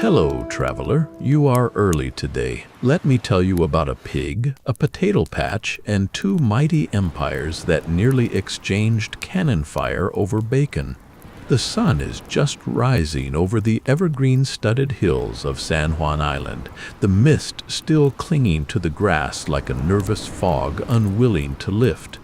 Hello, traveler. You are early today. Let me tell you about a pig, a potato patch, and two mighty empires that nearly exchanged cannon fire over bacon. The sun is just rising over the evergreen-studded hills of San Juan Island, the mist still clinging to the grass like a nervous fog unwilling to lift.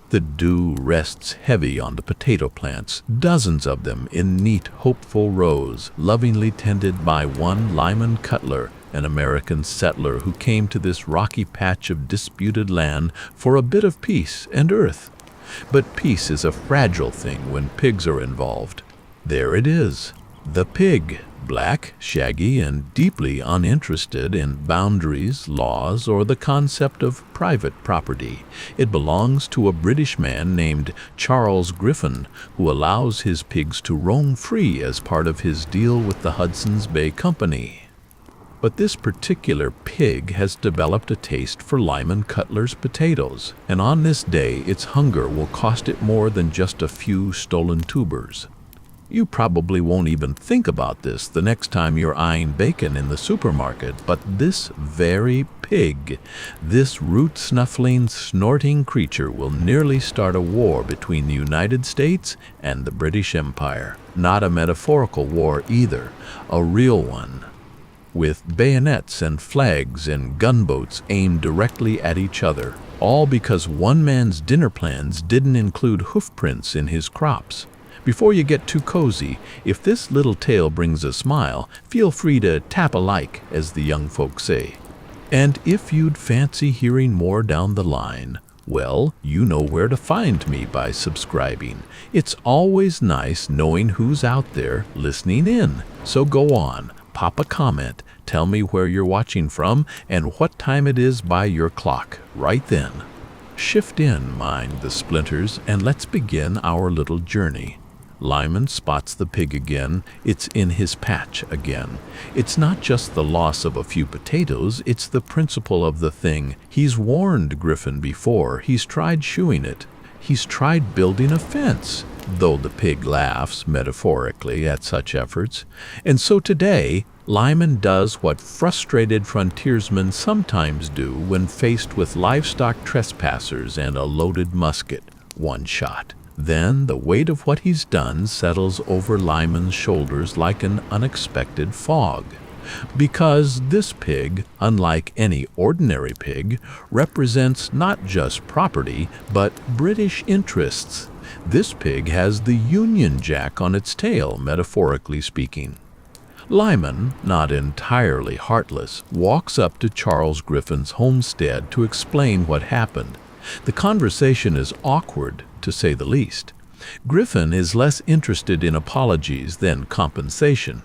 The dew rests heavy on the potato plants, dozens of them in neat, hopeful rows, lovingly tended by one Lyman Cutler, an American settler who came to this rocky patch of disputed land for a bit of peace and earth. But peace is a fragile thing when pigs are involved. There it is, the pig, black, shaggy, and deeply uninterested in boundaries, laws, or the concept of private property. It belongs to a British man named Charles Griffin, who allows his pigs to roam free as part of his deal with the Hudson's Bay Company. But this particular pig has developed a taste for Lyman Cutler's potatoes, and on this day its hunger will cost it more than just a few stolen tubers. You probably won't even think about this the next time you're eyeing bacon in the supermarket, but this very pig, this root-snuffling, snorting creature will nearly start a war between the United States and the British Empire. Not a metaphorical war either, a real one, with bayonets and flags and gunboats aimed directly at each other, all because one man's dinner plans didn't include hoofprints in his crops. Before you get too cozy, if this little tale brings a smile, feel free to tap a like, as the young folks say. And if you'd fancy hearing more down the line, well, you know where to find me by subscribing. It's always nice knowing who's out there listening in. So go on, pop a comment, tell me where you're watching from and what time it is by your clock right then. Shift in, mind the splinters, and let's begin our little journey. Lyman spots the pig again. It's in his patch again. It's not just the loss of a few potatoes, it's the principle of the thing. He's warned Griffin before. He's tried shoeing it. He's tried building a fence, though the pig laughs metaphorically at such efforts. And so today, Lyman does what frustrated frontiersmen sometimes do when faced with livestock trespassers and a loaded musket. One shot. Then the weight of what he's done settles over Lyman's shoulders like an unexpected fog. Because this pig, unlike any ordinary pig, represents not just property, but British interests. This pig has the Union Jack on its tail, metaphorically speaking. Lyman, not entirely heartless, walks up to Charles Griffin's homestead to explain what happened. The conversation is awkward, to say the least. Griffin is less interested in apologies than compensation.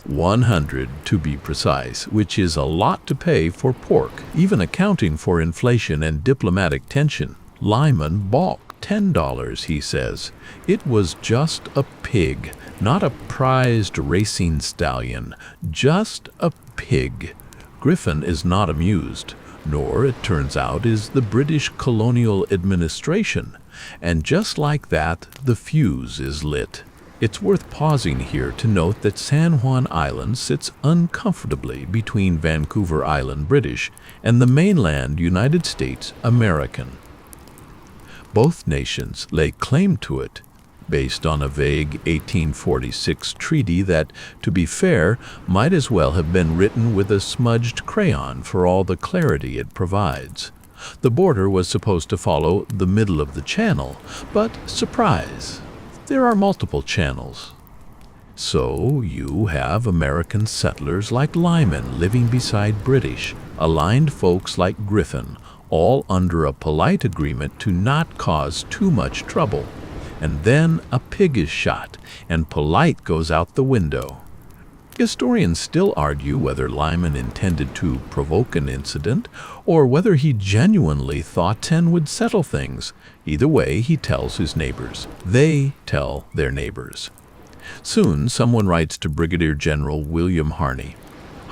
100 to be precise, which is a lot to pay for pork, even accounting for inflation and diplomatic tension. Lyman balked. $10, he says. It was just a pig, not a prized racing stallion, just a pig. Griffin is not amused, nor, it turns out, is the British colonial administration. And just like that, the fuse is lit. It's worth pausing here to note that San Juan Island sits uncomfortably between Vancouver Island British and the mainland United States American. Both nations lay claim to it, based on a vague 1846 treaty that, to be fair, might as well have been written with a smudged crayon for all the clarity it provides. The border was supposed to follow the middle of the channel, but surprise, there are multiple channels. So you have American settlers like Lyman living beside British, aligned folks like Griffin, all under a polite agreement to not cause too much trouble. And then a pig is shot, and polite goes out the window. Historians still argue whether Lyman intended to provoke an incident, or whether he genuinely thought 10 would settle things. Either way, he tells his neighbors. They tell their neighbors. Soon, someone writes to Brigadier General William Harney.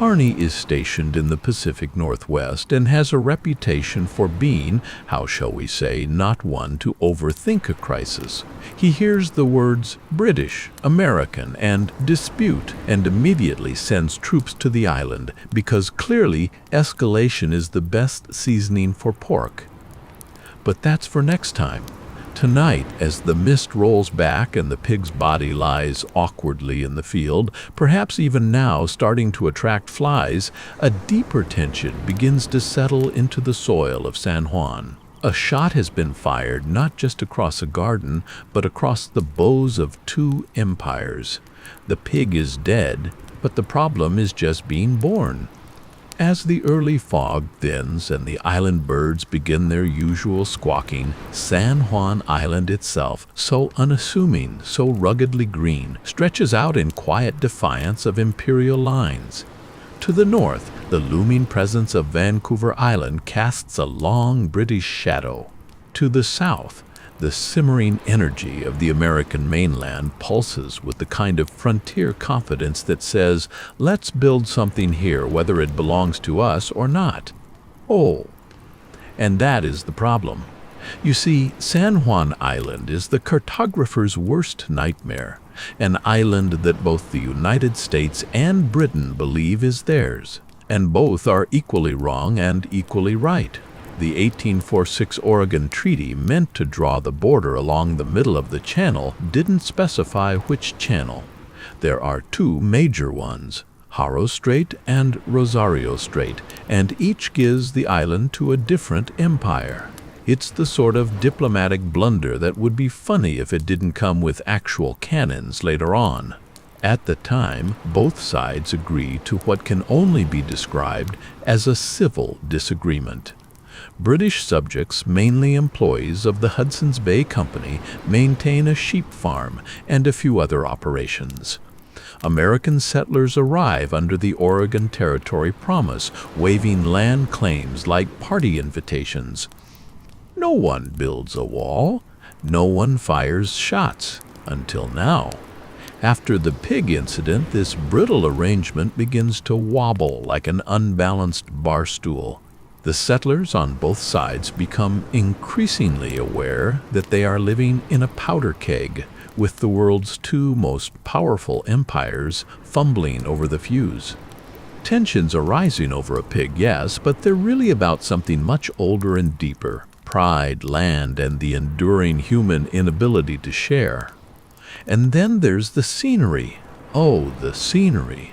Harney is stationed in the Pacific Northwest and has a reputation for being, how shall we say, not one to overthink a crisis. He hears the words British, American, and dispute and immediately sends troops to the island because clearly escalation is the best seasoning for pork. But that's for next time. Tonight, as the mist rolls back and the pig's body lies awkwardly in the field, perhaps even now starting to attract flies, a deeper tension begins to settle into the soil of San Juan. A shot has been fired not just across a garden, but across the bows of two empires. The pig is dead, but the problem is just being born. As the early fog thins and the island birds begin their usual squawking, San Juan Island itself, so unassuming, so ruggedly green, stretches out in quiet defiance of imperial lines. To the north, the looming presence of Vancouver Island casts a long British shadow. To the south, the simmering energy of the American mainland pulses with the kind of frontier confidence that says, let's build something here whether it belongs to us or not. Oh, and that is the problem. You see, San Juan Island is the cartographer's worst nightmare, an island that both the United States and Britain believe is theirs, and both are equally wrong and equally right. The 1846 Oregon Treaty, meant to draw the border along the middle of the channel, didn't specify which channel. There are two major ones, Haro Strait and Rosario Strait, and each gives the island to a different empire. It's the sort of diplomatic blunder that would be funny if it didn't come with actual cannons later on. At the time, both sides agree to what can only be described as a civil disagreement. British subjects, mainly employees of the Hudson's Bay Company, maintain a sheep farm and a few other operations. American settlers arrive under the Oregon Territory Promise, waving land claims like party invitations. No one builds a wall. No one fires shots. Until now. After the pig incident, this brittle arrangement begins to wobble like an unbalanced bar stool. The settlers on both sides become increasingly aware that they are living in a powder keg, with the world's two most powerful empires fumbling over the fuse. Tensions are rising over a pig, yes, but they're really about something much older and deeper: pride, land, and the enduring human inability to share. And then there's the scenery. Oh, the scenery.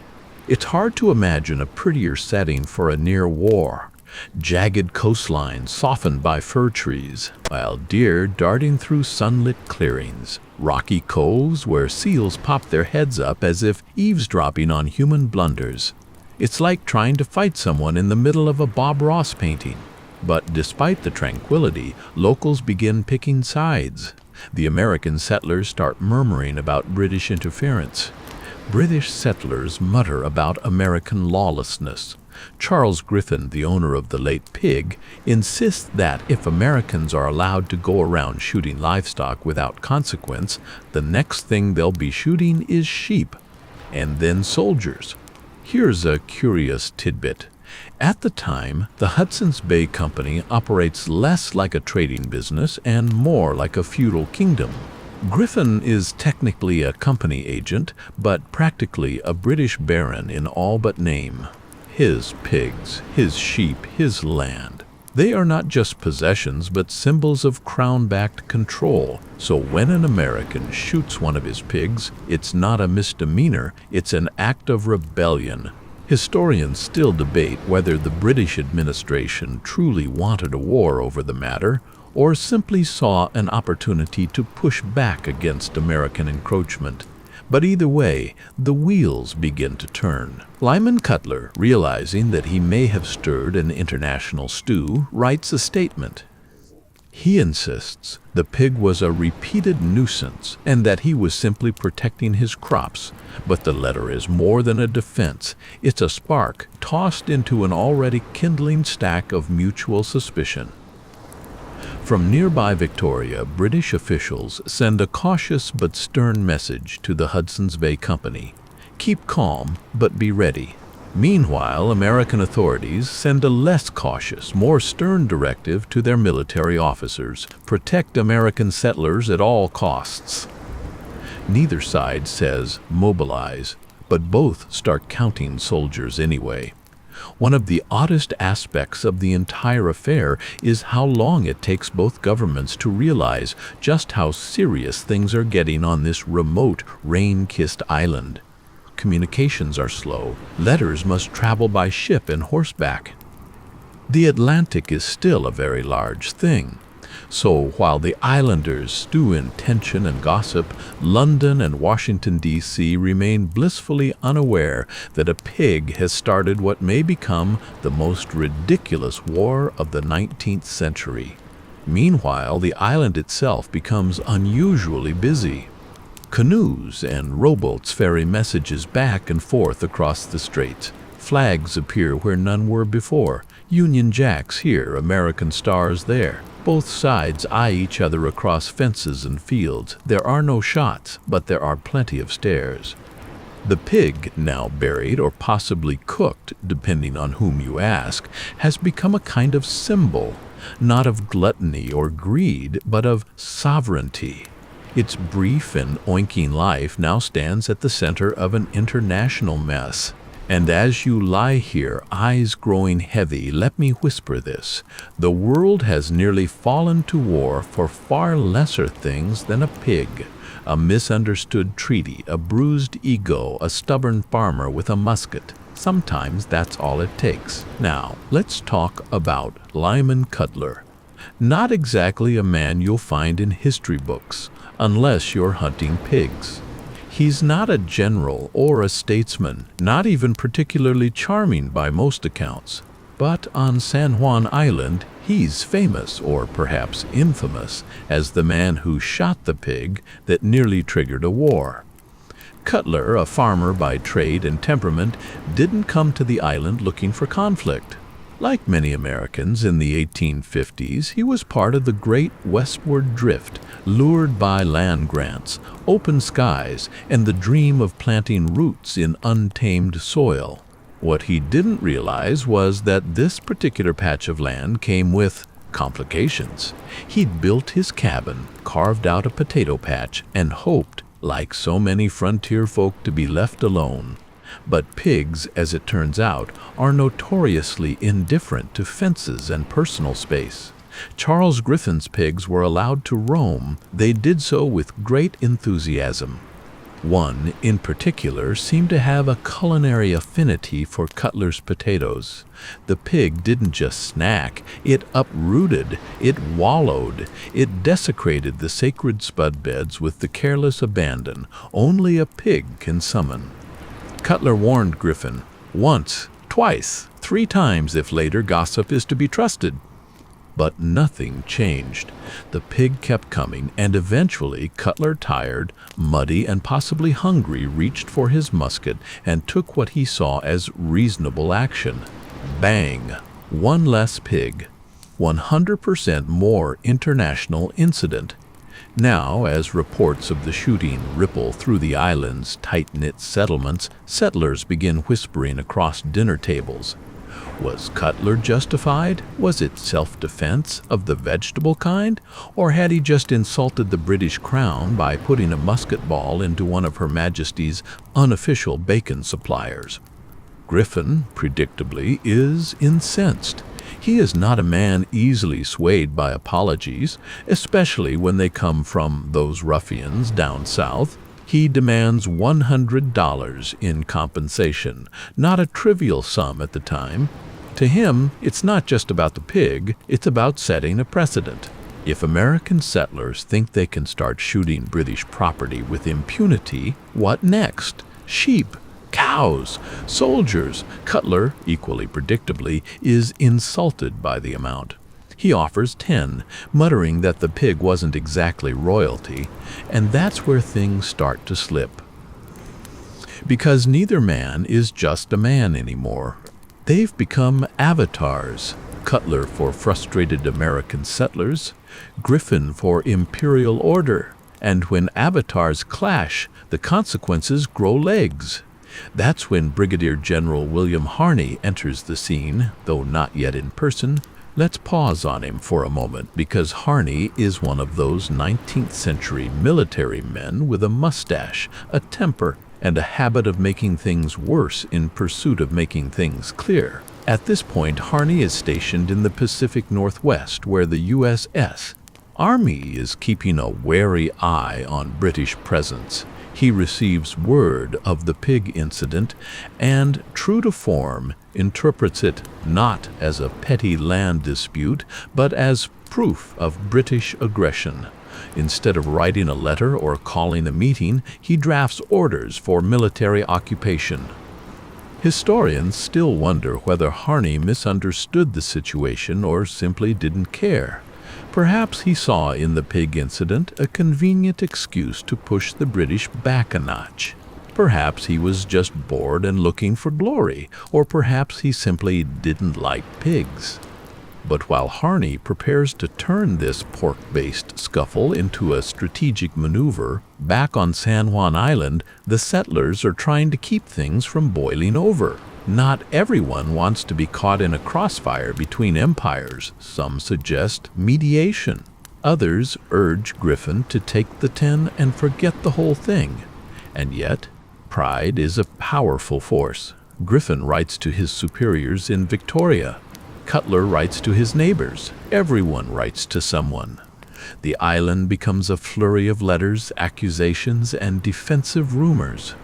It's hard to imagine a prettier setting for a near war. Jagged coastlines softened by fir trees, while deer darting through sunlit clearings, rocky coves where seals pop their heads up as if eavesdropping on human blunders. It's like trying to fight someone in the middle of a Bob Ross painting. But despite the tranquility, locals begin picking sides. The American settlers start murmuring about British interference. British settlers mutter about American lawlessness. Charles Griffin, the owner of the late pig, insists that if Americans are allowed to go around shooting livestock without consequence, the next thing they'll be shooting is sheep, and then soldiers. Here's a curious tidbit. At the time, the Hudson's Bay Company operates less like a trading business and more like a feudal kingdom. Griffin is technically a company agent, but practically a British baron in all but name. His pigs, his sheep, his land. They are not just possessions, but symbols of crown-backed control. So when an American shoots one of his pigs, it's not a misdemeanor, it's an act of rebellion. Historians still debate whether the British administration truly wanted a war over the matter, or simply saw an opportunity to push back against American encroachment. But either way, the wheels begin to turn. Lyman Cutler, realizing that he may have stirred an international stew, writes a statement. He insists the pig was a repeated nuisance and that he was simply protecting his crops. But the letter is more than a defense. It's a spark tossed into an already kindling stack of mutual suspicion. From nearby Victoria, British officials send a cautious but stern message to the Hudson's Bay Company. Keep calm, but be ready. Meanwhile, American authorities send a less cautious, more stern directive to their military officers: protect American settlers at all costs. Neither side says mobilize, but both start counting soldiers anyway. One of the oddest aspects of the entire affair is how long it takes both governments to realize just how serious things are getting on this remote, rain-kissed island. Communications are slow. Letters must travel by ship and horseback. The Atlantic is still a very large thing. So while the islanders stew in tension and gossip, London and Washington, D.C. remain blissfully unaware that a pig has started what may become the most ridiculous war of the 19th century. Meanwhile, the island itself becomes unusually busy. Canoes and rowboats ferry messages back and forth across the straits. Flags appear where none were before. Union Jacks here, American stars there. Both sides eye each other across fences and fields. There are no shots, but there are plenty of stares. The pig, now buried or possibly cooked, depending on whom you ask, has become a kind of symbol, not of gluttony or greed, but of sovereignty. Its brief and oinking life now stands at the center of an international mess. And as you lie here, eyes growing heavy, let me whisper this: the world has nearly fallen to war for far lesser things than a pig. A misunderstood treaty, a bruised ego, a stubborn farmer with a musket. Sometimes that's all it takes. Now, let's talk about Lyman Cutler. Not exactly a man you'll find in history books, unless you're hunting pigs. He's not a general or a statesman, not even particularly charming by most accounts. But on San Juan Island, he's famous, or perhaps infamous, as the man who shot the pig that nearly triggered a war. Cutler, a farmer by trade and temperament, didn't come to the island looking for conflict. Like many Americans in the 1850s, he was part of the great westward drift, lured by land grants, open skies, and the dream of planting roots in untamed soil. What he didn't realize was that this particular patch of land came with complications. He'd built his cabin, carved out a potato patch, and hoped, like so many frontier folk, to be left alone. But pigs, as it turns out, are notoriously indifferent to fences and personal space. Charles Griffin's pigs were allowed to roam. They did so with great enthusiasm. One, in particular, seemed to have a culinary affinity for Cutler's potatoes. The pig didn't just snack, it uprooted, it wallowed, it desecrated the sacred spud beds with the careless abandon only a pig can summon. Cutler warned Griffin once, twice, 3 times if later gossip is to be trusted. But nothing changed. The pig kept coming, and eventually Cutler, tired, muddy, and possibly hungry, reached for his musket and took what he saw as reasonable action. Bang! One less pig. 100% more international incident. Now, as reports of the shooting ripple through the island's tight-knit settlements, settlers begin whispering across dinner tables. Was Cutler justified? Was it self-defense of the vegetable kind? Or had he just insulted the British Crown by putting a musket ball into one of Her Majesty's unofficial bacon suppliers? Griffin, predictably, is incensed. He is not a man easily swayed by apologies, especially when they come from those ruffians down south. He demands $100 in compensation, not a trivial sum at the time. To him, it's not just about the pig, it's about setting a precedent. If American settlers think they can start shooting British property with impunity, what next? Sheep, cows, soldiers. Cutler, equally predictably, is insulted by the amount. He offers 10, muttering that the pig wasn't exactly royalty, and that's where things start to slip. Because neither man is just a man anymore. They've become avatars. Cutler for frustrated American settlers, Griffin for imperial order. And when avatars clash, the consequences grow legs. That's when Brigadier General William Harney enters the scene, though not yet in person. Let's pause on him for a moment, because Harney is one of those 19th century military men with a mustache, a temper, and a habit of making things worse in pursuit of making things clear. At this point, Harney is stationed in the Pacific Northwest, where the USS Army is keeping a wary eye on British presence. He receives word of the pig incident and, true to form, interprets it not as a petty land dispute, but as proof of British aggression. Instead of writing a letter or calling a meeting, he drafts orders for military occupation. Historians still wonder whether Harney misunderstood the situation or simply didn't care. Perhaps he saw in the pig incident a convenient excuse to push the British back a notch. Perhaps he was just bored and looking for glory, or perhaps he simply didn't like pigs. But while Harney prepares to turn this pork-based scuffle into a strategic maneuver, back on San Juan Island, the settlers are trying to keep things from boiling over. Not everyone wants to be caught in a crossfire between empires. Some suggest mediation. Others urge Griffin to take the 10 and forget the whole thing. And yet, pride is a powerful force. Griffin writes to his superiors in Victoria. Cutler writes to his neighbors. Everyone writes to someone. The island becomes a flurry of letters, accusations, and defensive rumors.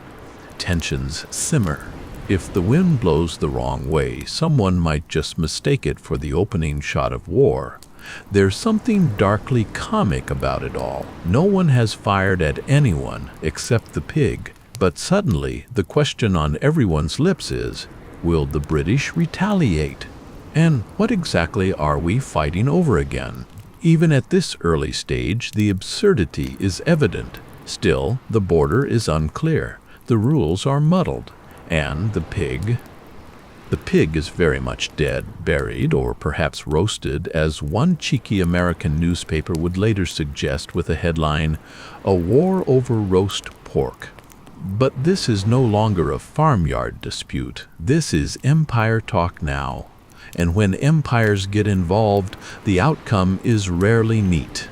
Tensions simmer. If the wind blows the wrong way, someone might just mistake it for the opening shot of war. There's something darkly comic about it all. No one has fired at anyone except the pig. But suddenly, the question on everyone's lips is, will the British retaliate? And what exactly are we fighting over again? Even at this early stage, the absurdity is evident. Still, the border is unclear. The rules are muddled. And the pig is very much dead, buried, or perhaps roasted, as one cheeky American newspaper would later suggest with a headline, "A War Over Roast Pork." But this is no longer a farmyard dispute. This is empire talk now. And when empires get involved, the outcome is rarely neat.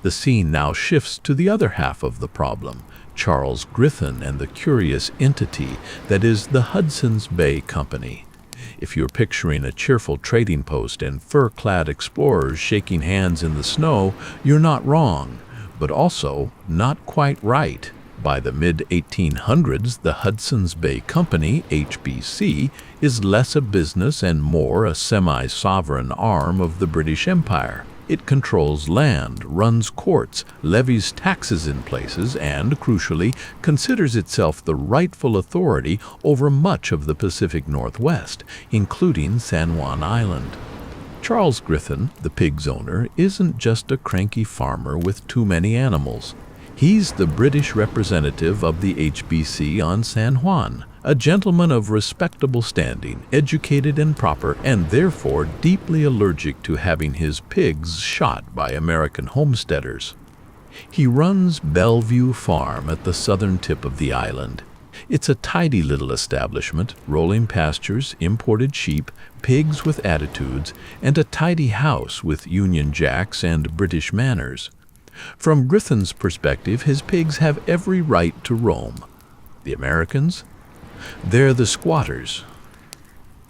The scene now shifts to the other half of the problem. Charles Griffin and the curious entity that is the Hudson's Bay Company. If you're picturing a cheerful trading post and fur-clad explorers shaking hands in the snow, you're not wrong, but also not quite right. By the mid-1800s, the Hudson's Bay Company, HBC, is less a business and more a semi-sovereign arm of the British Empire. It controls land, runs courts, levies taxes in places, and, crucially, considers itself the rightful authority over much of the Pacific Northwest, including San Juan Island. Charles Griffin, the pig's owner, isn't just a cranky farmer with too many animals. He's the British representative of the HBC on San Juan, a gentleman of respectable standing, educated and proper, and therefore deeply allergic to having his pigs shot by American homesteaders. He runs Bellevue Farm at the southern tip of the island. It's a tidy little establishment, rolling pastures, imported sheep, pigs with attitudes, and a tidy house with Union Jacks and British manners. From Griffin's perspective, his pigs have every right to roam. The Americans? They're the squatters.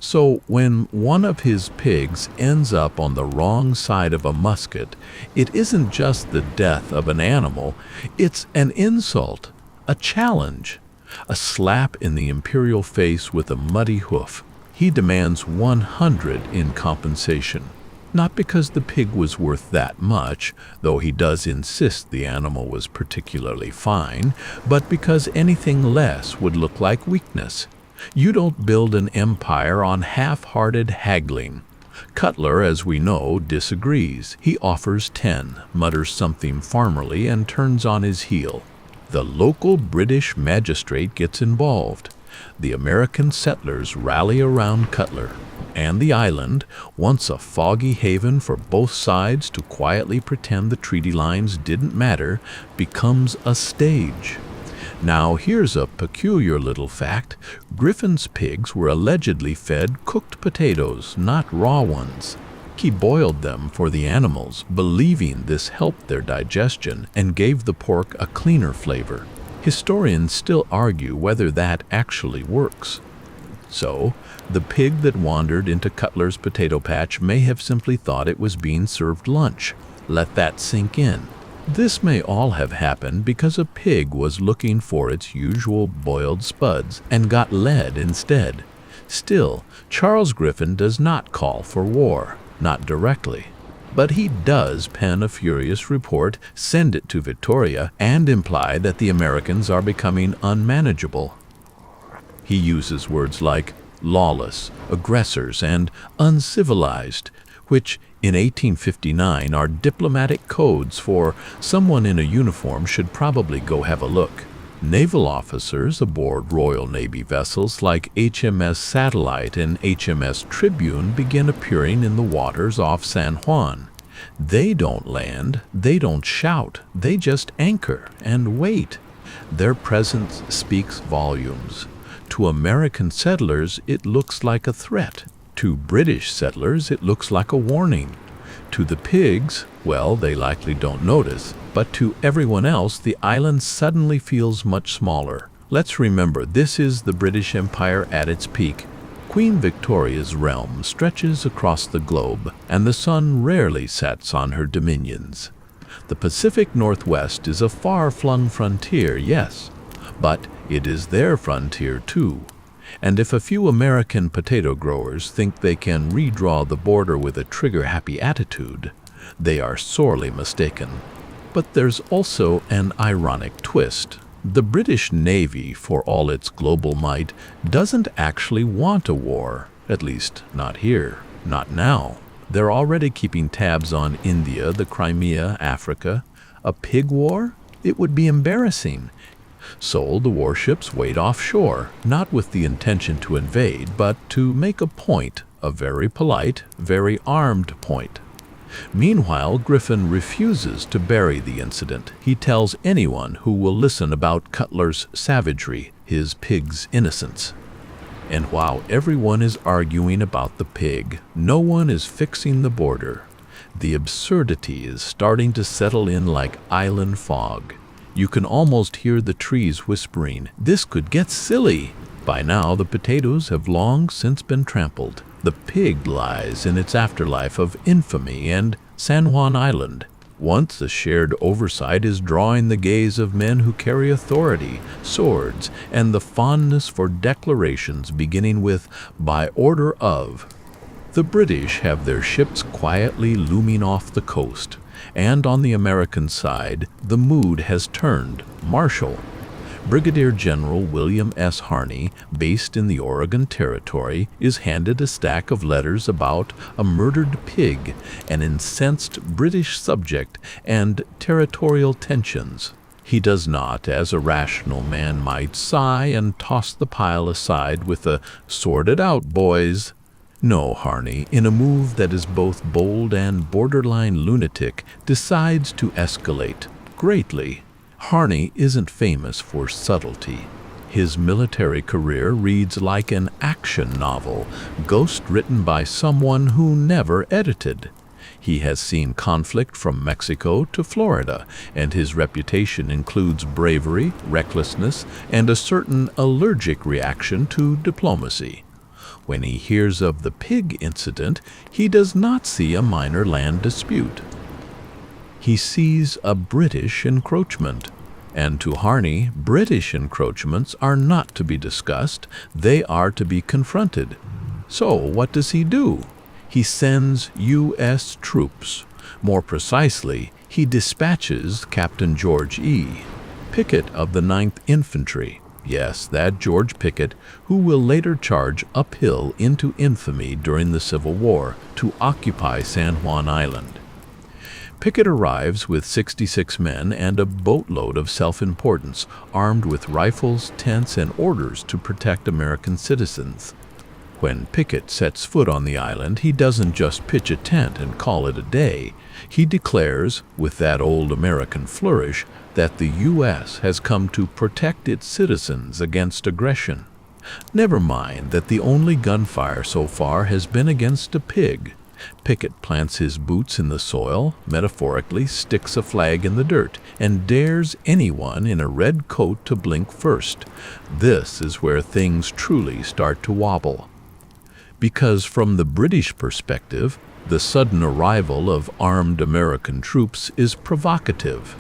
So when one of his pigs ends up on the wrong side of a musket, it isn't just the death of an animal, it's an insult, a challenge, a slap in the imperial face with a muddy hoof. He demands 100 in compensation. Not because the pig was worth that much, though he does insist the animal was particularly fine, but because anything less would look like weakness. You don't build an empire on half-hearted haggling. Cutler, as we know, disagrees. He offers 10, mutters something farmerly, and turns on his heel. The local British magistrate gets involved. The American settlers rally around Cutler, and the island, once a foggy haven for both sides to quietly pretend the treaty lines didn't matter, becomes a stage. Now here's a peculiar little fact. Griffin's pigs were allegedly fed cooked potatoes, not raw ones. He boiled them for the animals, believing this helped their digestion and gave the pork a cleaner flavor. Historians still argue whether that actually works. So, the pig that wandered into Cutler's potato patch may have simply thought it was being served lunch. Let that sink in. This may all have happened because a pig was looking for its usual boiled spuds and got led instead. Still, Charles Griffin does not call for war, not directly. But he does pen a furious report, send it to Victoria, and imply that the Americans are becoming unmanageable. He uses words like lawless, aggressors, and uncivilized, which in 1859 are diplomatic codes for someone in a uniform should probably go have a look. Naval officers aboard Royal Navy vessels like HMS Satellite and HMS Tribune begin appearing in the waters off San Juan. They don't land, they don't shout, they just anchor and wait. Their presence speaks volumes. To American settlers, it looks like a threat. To British settlers, it looks like a warning. To the pigs, well, they likely don't notice, but to everyone else, the island suddenly feels much smaller. Let's remember, this is the British Empire at its peak. Queen Victoria's realm stretches across the globe, and the sun rarely sets on her dominions. The Pacific Northwest is a far-flung frontier, yes, but it is their frontier too. And if a few American potato growers think they can redraw the border with a trigger-happy attitude, they are sorely mistaken. But there's also an ironic twist. The British Navy, for all its global might, doesn't actually want a war, at least not here, not now. They're already keeping tabs on India, the Crimea, Africa. A pig war? It would be embarrassing. So the warships wait offshore, not with the intention to invade, but to make a point, a very polite, very armed point. Meanwhile, Griffin refuses to bury the incident. He tells anyone who will listen about Cutler's savagery, his pig's innocence. And while everyone is arguing about the pig, no one is fixing the border. The absurdity is starting to settle in like island fog. You can almost hear the trees whispering, "This could get silly." By now, the potatoes have long since been trampled. The pig lies in its afterlife of infamy and San Juan Island. Once a shared oversight is drawing the gaze of men who carry authority, swords, and the fondness for declarations beginning with "by order of." The British have their ships quietly looming off the coast. And on the American side, the mood has turned martial. Brigadier General William S. Harney, based in the Oregon Territory, is handed a stack of letters about a murdered pig, an incensed British subject, and territorial tensions. He does not, as a rational man might, sigh and toss the pile aside with a "sort it out, boys." No, Harney, in a move that is both bold and borderline lunatic, decides to escalate greatly. Harney isn't famous for subtlety. His military career reads like an action novel, ghost-written by someone who never edited. He has seen conflict from Mexico to Florida, and his reputation includes bravery, recklessness, and a certain allergic reaction to diplomacy. When he hears of the pig incident, he does not see a minor land dispute. He sees a British encroachment. And to Harney, British encroachments are not to be discussed, they are to be confronted. So what does he do? He sends U.S. troops. More precisely, he dispatches Captain George E. Pickett of the 9th Infantry. Yes, that George Pickett, who will later charge uphill into infamy during the Civil War to occupy San Juan Island. Pickett arrives with 66 men and a boatload of self-importance, armed with rifles, tents, and orders to protect American citizens. When Pickett sets foot on the island, he doesn't just pitch a tent and call it a day. He declares, with that old American flourish, that the U.S. has come to protect its citizens against aggression. Never mind that the only gunfire so far has been against a pig. Pickett plants his boots in the soil, metaphorically sticks a flag in the dirt, and dares anyone in a red coat to blink first. This is where things truly start to wobble. Because from the British perspective, the sudden arrival of armed American troops is provocative,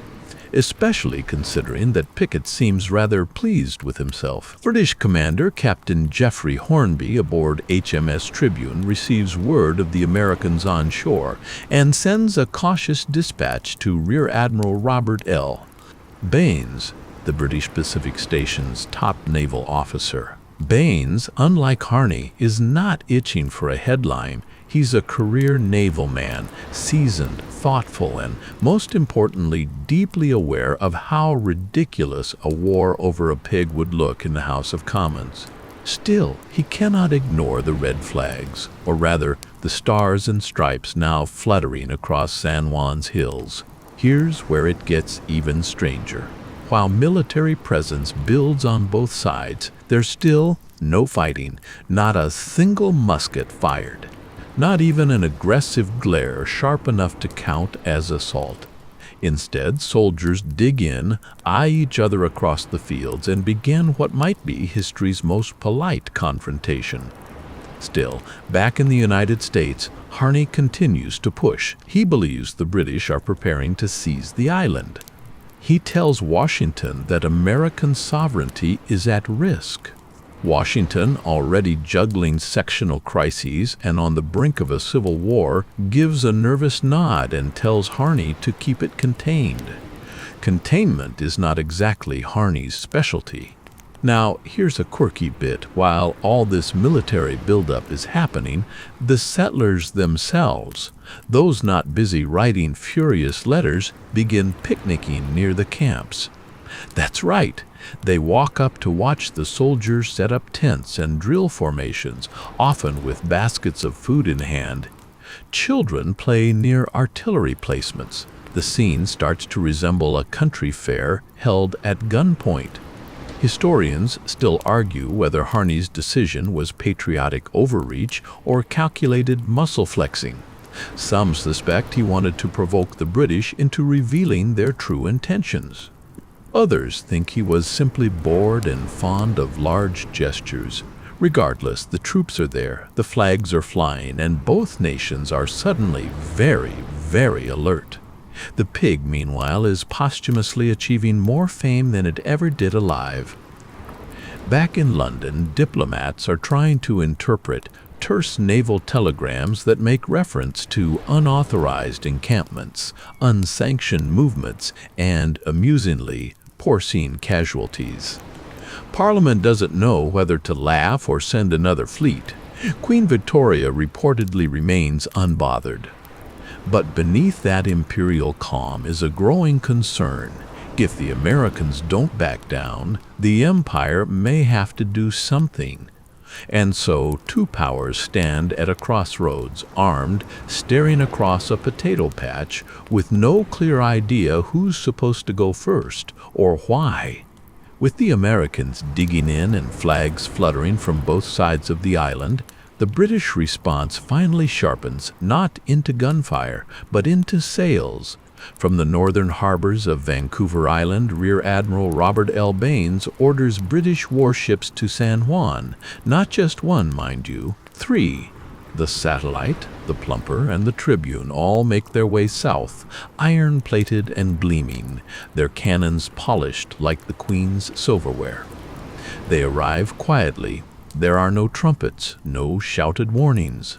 especially considering that Pickett seems rather pleased with himself. British commander Captain Geoffrey Hornby aboard HMS Tribune receives word of the Americans on shore and sends a cautious dispatch to Rear Admiral Robert L. Baines, the British Pacific Station's top naval officer. Baines, unlike Harney, is not itching for a headline. He's a career naval man, seasoned, thoughtful, and, most importantly, deeply aware of how ridiculous a war over a pig would look in the House of Commons. Still, he cannot ignore the red flags, or rather, the stars and stripes now fluttering across San Juan's hills. Here's where it gets even stranger. While military presence builds on both sides, there's still no fighting, not a single musket fired. Not even an aggressive glare sharp enough to count as assault. Instead, soldiers dig in, eye each other across the fields, and begin what might be history's most polite confrontation. Still, back in the United States, Harney continues to push. He believes the British are preparing to seize the island. He tells Washington that American sovereignty is at risk. Washington, already juggling sectional crises and on the brink of a civil war, gives a nervous nod and tells Harney to keep it contained. Containment is not exactly Harney's specialty. Now, here's a quirky bit. While all this military buildup is happening, the settlers themselves, those not busy writing furious letters, begin picnicking near the camps. That's right. They walk up to watch the soldiers set up tents and drill formations, often with baskets of food in hand. Children play near artillery placements. The scene starts to resemble a country fair held at gunpoint. Historians still argue whether Harney's decision was patriotic overreach or calculated muscle flexing. Some suspect he wanted to provoke the British into revealing their true intentions. Others think he was simply bored and fond of large gestures. Regardless, the troops are there, the flags are flying, and both nations are suddenly very, very alert. The pig, meanwhile, is posthumously achieving more fame than it ever did alive. Back in London, diplomats are trying to interpret terse naval telegrams that make reference to unauthorized encampments, unsanctioned movements, and, amusingly, porcine casualties. Parliament doesn't know whether to laugh or send another fleet. Queen Victoria reportedly remains unbothered. But beneath that imperial calm is a growing concern. If the Americans don't back down, the Empire may have to do something. And so two powers stand at a crossroads, armed, staring across a potato patch, with no clear idea who's supposed to go first, or why. With the Americans digging in and flags fluttering from both sides of the island, the British response finally sharpens, not into gunfire, but into sails. From the northern harbors of Vancouver Island, Rear Admiral Robert L. Baines orders British warships to San Juan. Not just one, mind you, 3. The Satellite, the Plumper, and the Tribune all make their way south, iron-plated and gleaming, their cannons polished like the Queen's silverware. They arrive quietly. There are no trumpets, no shouted warnings.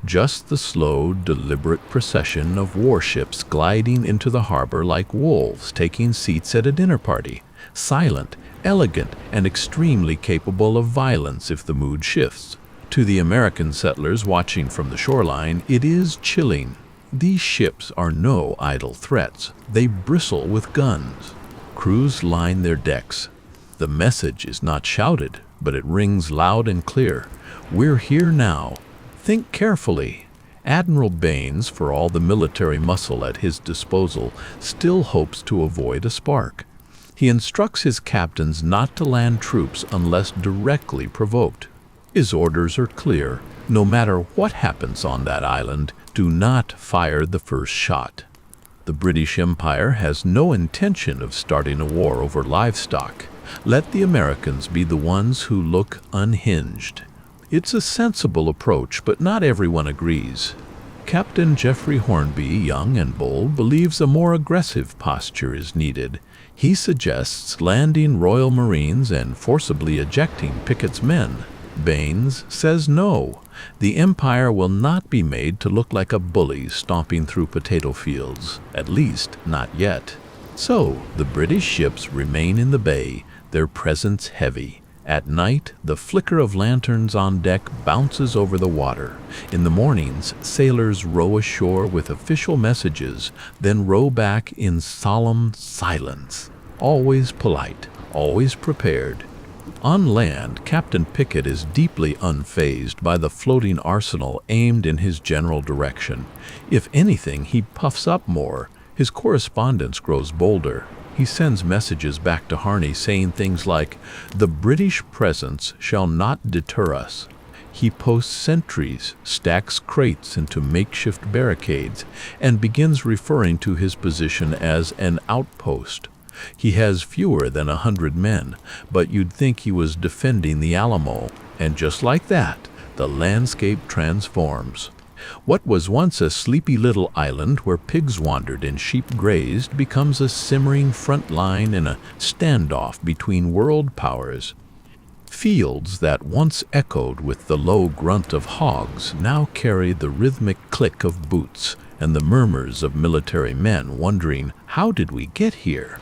Just the slow, deliberate procession of warships gliding into the harbor like wolves taking seats at a dinner party, silent, elegant, and extremely capable of violence if the mood shifts. To the American settlers watching from the shoreline, it is chilling. These ships are no idle threats. They bristle with guns. Crews line their decks. The message is not shouted, but it rings loud and clear. We're here now. Think carefully. Admiral Baines, for all the military muscle at his disposal, still hopes to avoid a spark. He instructs his captains not to land troops unless directly provoked. His orders are clear. No matter what happens on that island, do not fire the first shot. The British Empire has no intention of starting a war over livestock. Let the Americans be the ones who look unhinged. It's a sensible approach, but not everyone agrees. Captain Geoffrey Hornby, young and bold, believes a more aggressive posture is needed. He suggests landing Royal Marines and forcibly ejecting Pickett's men. Baines says no. The Empire will not be made to look like a bully stomping through potato fields, at least not yet. So the British ships remain in the bay, their presence heavy. At night, the flicker of lanterns on deck bounces over the water. In the mornings, sailors row ashore with official messages, then row back in solemn silence. Always polite, always prepared. On land, Captain Pickett is deeply unfazed by the floating arsenal aimed in his general direction. If anything, he puffs up more. His correspondence grows bolder. He sends messages back to Harney saying things like, "The British presence shall not deter us." He posts sentries, stacks crates into makeshift barricades, and begins referring to his position as an outpost. He has fewer than 100 men, but you'd think he was defending the Alamo, and just like that, the landscape transforms. What was once a sleepy little island where pigs wandered and sheep grazed becomes a simmering front line in a standoff between world powers. Fields that once echoed with the low grunt of hogs now carry the rhythmic click of boots and the murmurs of military men wondering, how did we get here?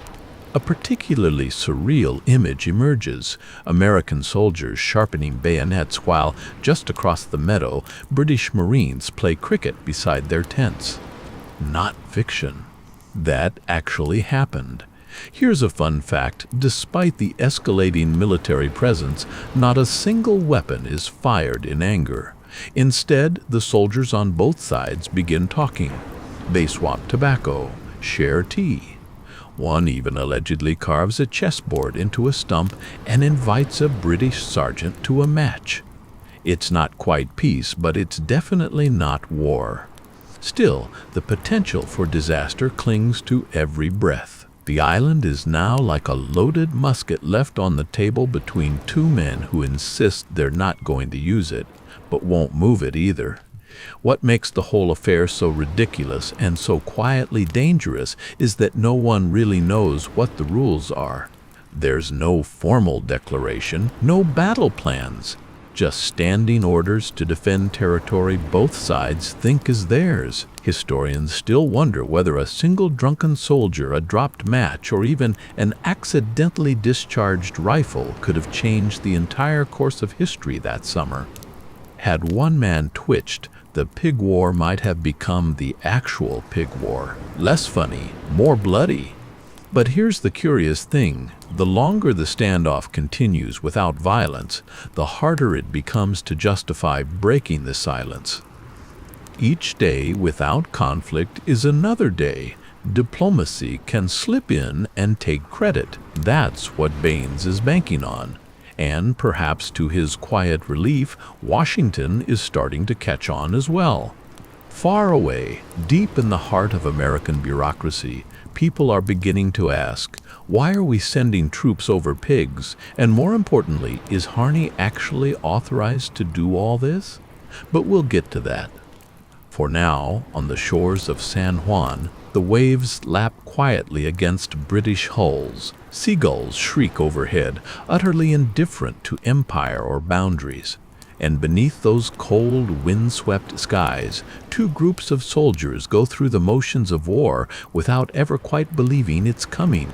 A particularly surreal image emerges, American soldiers sharpening bayonets while, just across the meadow, British Marines play cricket beside their tents. Not fiction. That actually happened. Here's a fun fact. Despite the escalating military presence, not a single weapon is fired in anger. Instead, the soldiers on both sides begin talking. They swap tobacco, share tea. One even allegedly carves a chessboard into a stump and invites a British sergeant to a match. It's not quite peace, but it's definitely not war. Still, the potential for disaster clings to every breath. The island is now like a loaded musket left on the table between two men who insist they're not going to use it, but won't move it either. What makes the whole affair so ridiculous and so quietly dangerous is that no one really knows what the rules are. There's no formal declaration, no battle plans, just standing orders to defend territory both sides think is theirs. Historians still wonder whether a single drunken soldier, a dropped match, or even an accidentally discharged rifle could have changed the entire course of history that summer. Had one man twitched, the pig war might have become the actual pig war. Less funny, more bloody. But here's the curious thing. The longer the standoff continues without violence, the harder it becomes to justify breaking the silence. Each day without conflict is another day. Diplomacy can slip in and take credit. That's what Baines is banking on. And perhaps to his quiet relief, Washington is starting to catch on as well. Far away, deep in the heart of American bureaucracy, people are beginning to ask, why are we sending troops over pigs? And more importantly, is Harney actually authorized to do all this? But we'll get to that. For now, on the shores of San Juan, the waves lap quietly against British hulls. Seagulls shriek overhead, utterly indifferent to empire or boundaries. And beneath those cold, wind-swept skies, two groups of soldiers go through the motions of war without ever quite believing it's coming.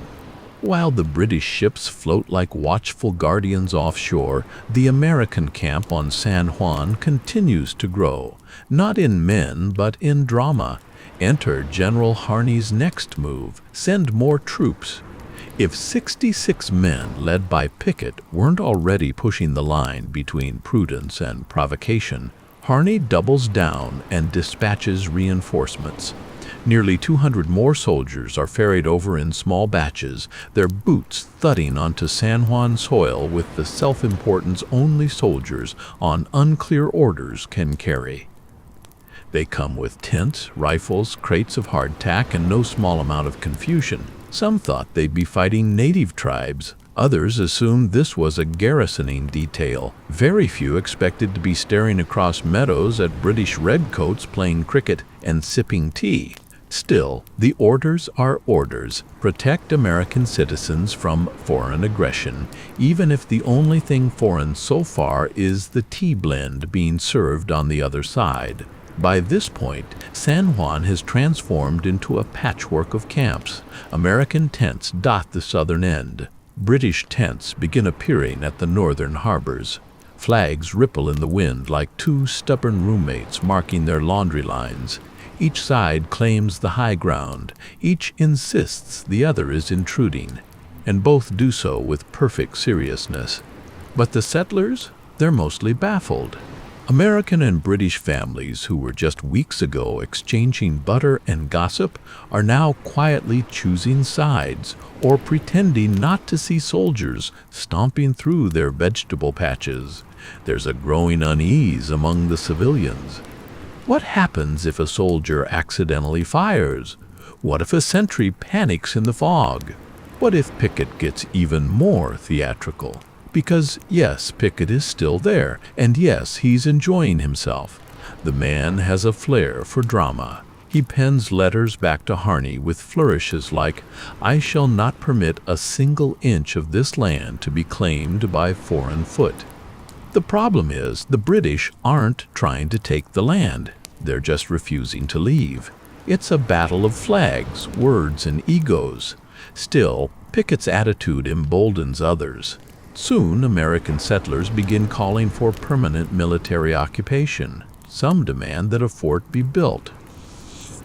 While the British ships float like watchful guardians offshore, the American camp on San Juan continues to grow, not in men but in drama. Enter General Harney's next move, send more troops. If 66 men led by Pickett weren't already pushing the line between prudence and provocation, Harney doubles down and dispatches reinforcements. Nearly 200 more soldiers are ferried over in small batches, their boots thudding onto San Juan soil with the self-importance only soldiers on unclear orders can carry. They come with tents, rifles, crates of hardtack, and no small amount of confusion. Some thought they'd be fighting native tribes. Others assumed this was a garrisoning detail. Very few expected to be staring across meadows at British redcoats playing cricket and sipping tea. Still, the orders are orders. Protect American citizens from foreign aggression, even if the only thing foreign so far is the tea blend being served on the other side. By this point, San Juan has transformed into a patchwork of camps. American tents dot the southern end. British tents begin appearing at the northern harbors. Flags ripple in the wind like two stubborn roommates marking their laundry lines. Each side claims the high ground. Each insists the other is intruding, and both do so with perfect seriousness. But the settlers, they're mostly baffled. American and British families who were just weeks ago exchanging butter and gossip are now quietly choosing sides or pretending not to see soldiers stomping through their vegetable patches. There's a growing unease among the civilians. What happens if a soldier accidentally fires? What if a sentry panics in the fog? What if Pickett gets even more theatrical? Because yes, Pickett is still there, and yes, he's enjoying himself. The man has a flair for drama. He pens letters back to Harney with flourishes like, "I shall not permit a single inch of this land to be claimed by foreign foot." The problem is, the British aren't trying to take the land. They're just refusing to leave. It's a battle of flags, words, and egos. Still, Pickett's attitude emboldens others. Soon, American settlers begin calling for permanent military occupation. Some demand that a fort be built.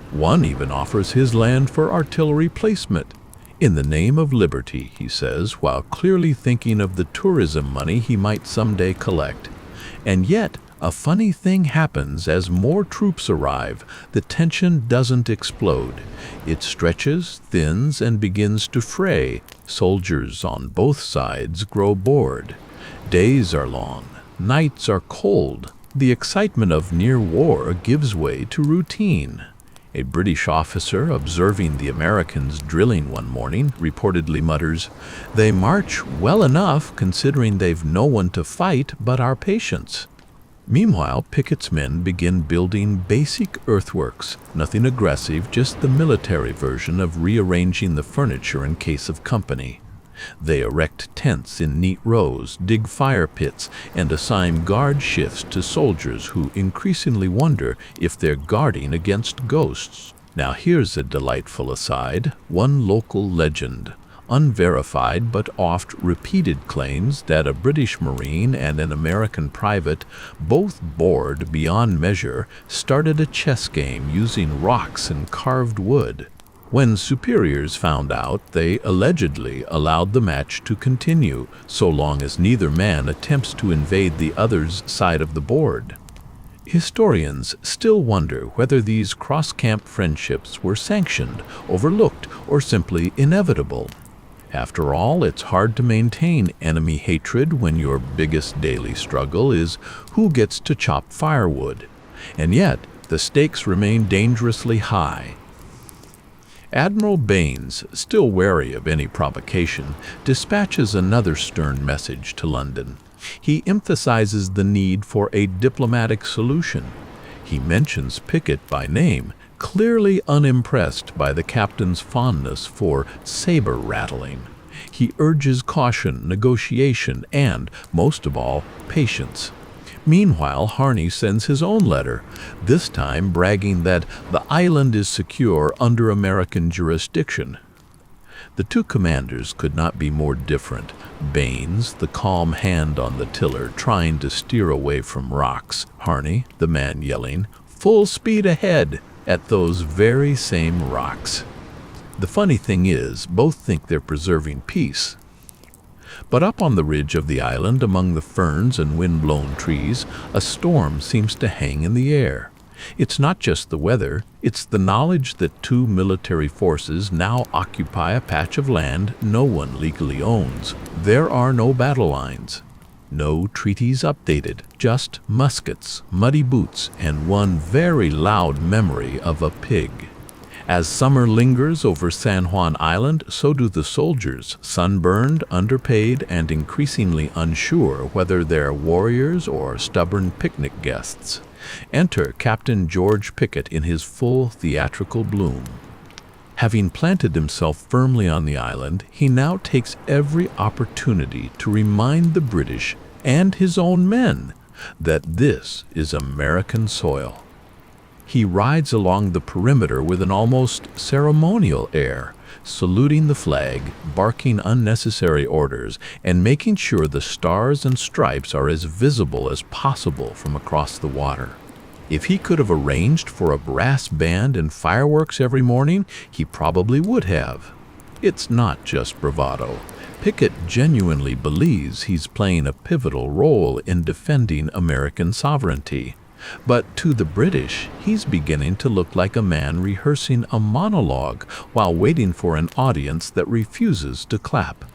One even offers his land for artillery placement. "In the name of liberty," he says, while clearly thinking of the tourism money he might someday collect. And yet, a funny thing happens as more troops arrive. The tension doesn't explode. It stretches, thins, and begins to fray. Soldiers on both sides grow bored. Days are long. Nights are cold. The excitement of near war gives way to routine. A British officer observing the Americans drilling one morning reportedly mutters, "They march well enough considering they've no one to fight but our patience." Meanwhile, Pickett's men begin building basic earthworks, nothing aggressive, just the military version of rearranging the furniture in case of company. They erect tents in neat rows, dig fire pits, and assign guard shifts to soldiers who increasingly wonder if they're guarding against ghosts. Now here's a delightful aside. One local legend, unverified but oft repeated, claims that a British Marine and an American private, both bored beyond measure, started a chess game using rocks and carved wood. When superiors found out, they allegedly allowed the match to continue, so long as neither man attempts to invade the other's side of the board. Historians still wonder whether these cross-camp friendships were sanctioned, overlooked, or simply inevitable. After all, it's hard to maintain enemy hatred when your biggest daily struggle is who gets to chop firewood. And yet, the stakes remain dangerously high. Admiral Baines, still wary of any provocation, dispatches another stern message to London. He emphasizes the need for a diplomatic solution. He mentions Pickett by name, clearly unimpressed by the captain's fondness for saber-rattling. He urges caution, negotiation, and, most of all, patience. Meanwhile, Harney sends his own letter, this time bragging that the island is secure under American jurisdiction. The two commanders could not be more different. Baines, the calm hand on the tiller, trying to steer away from rocks. Harney, the man yelling, "Full speed ahead!" at those very same rocks. The funny thing is, both think they're preserving peace. But up on the ridge of the island, among the ferns and wind-blown trees, a storm seems to hang in the air. It's not just the weather, it's the knowledge that two military forces now occupy a patch of land no one legally owns. There are no battle lines, no treaties updated, just muskets, muddy boots, and one very loud memory of a pig. As summer lingers over San Juan Island, so do the soldiers, sunburned, underpaid, and increasingly unsure whether they're warriors or stubborn picnic guests. Enter Captain George Pickett in his full theatrical bloom. Having planted himself firmly on the island, he now takes every opportunity to remind the British and his own men that this is American soil. He rides along the perimeter with an almost ceremonial air, saluting the flag, barking unnecessary orders, and making sure the stars and stripes are as visible as possible from across the water. If he could have arranged for a brass band and fireworks every morning, he probably would have. It's not just bravado. Pickett genuinely believes he's playing a pivotal role in defending American sovereignty. But to the British, he's beginning to look like a man rehearsing a monologue while waiting for an audience that refuses to clap.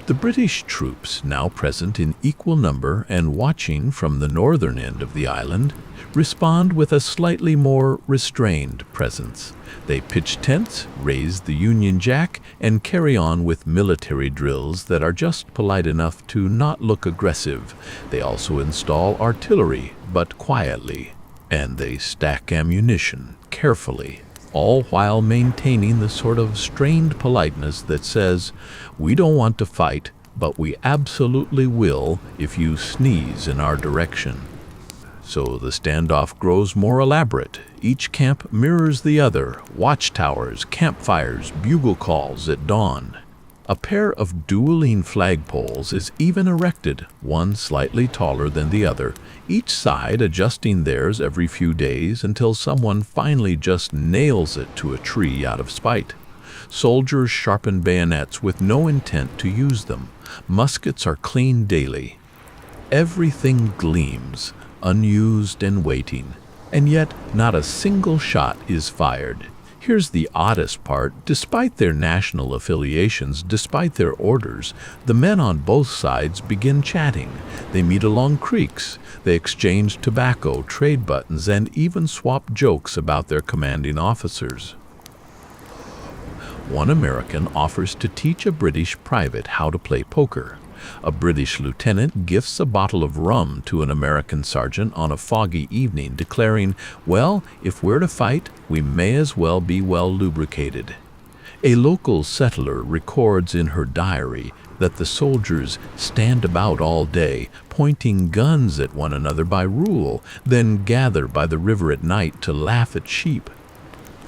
The British troops, now present in equal number and watching from the northern end of the island, respond with a slightly more restrained presence. They pitch tents, raise the Union Jack, and carry on with military drills that are just polite enough to not look aggressive. They also install artillery, but quietly, and they stack ammunition carefully, all while maintaining the sort of strained politeness that says, "We don't want to fight, but we absolutely will if you sneeze in our direction." So the standoff grows more elaborate. Each camp mirrors the other, watchtowers, campfires, bugle calls at dawn. A pair of dueling flagpoles is even erected, one slightly taller than the other, each side adjusting theirs every few days until someone finally just nails it to a tree out of spite. Soldiers sharpen bayonets with no intent to use them. Muskets are cleaned daily. Everything gleams, unused and waiting, and yet not a single shot is fired. Here's the oddest part. Despite their national affiliations, despite their orders, the men on both sides begin chatting. They meet along creeks. They exchange tobacco, trade buttons, and even swap jokes about their commanding officers. One American offers to teach a British private how to play poker. A British lieutenant gifts a bottle of rum to an American sergeant on a foggy evening, declaring, "Well, if we're to fight, we may as well be well lubricated." A local settler records in her diary that the soldiers stand about all day, pointing guns at one another by rule, then gather by the river at night to laugh at sheep.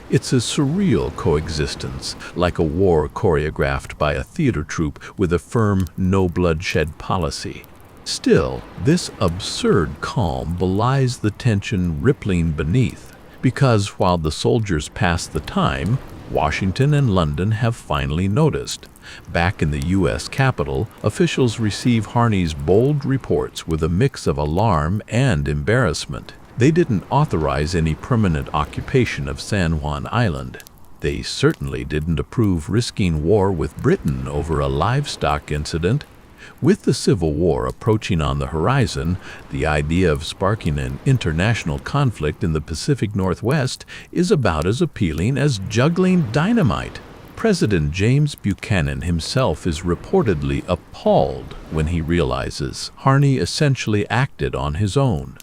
It's a surreal coexistence, like a war choreographed by a theater troupe with a firm no-bloodshed policy. Still, this absurd calm belies the tension rippling beneath, because while the soldiers pass the time, Washington and London have finally noticed. Back in the U.S. Capitol, officials receive Harney's bold reports with a mix of alarm and embarrassment. They didn't authorize any permanent occupation of San Juan Island. They certainly didn't approve risking war with Britain over a livestock incident. With the Civil War approaching on the horizon, the idea of sparking an international conflict in the Pacific Northwest is about as appealing as juggling dynamite. President James Buchanan himself is reportedly appalled when he realizes Harney essentially acted on his own.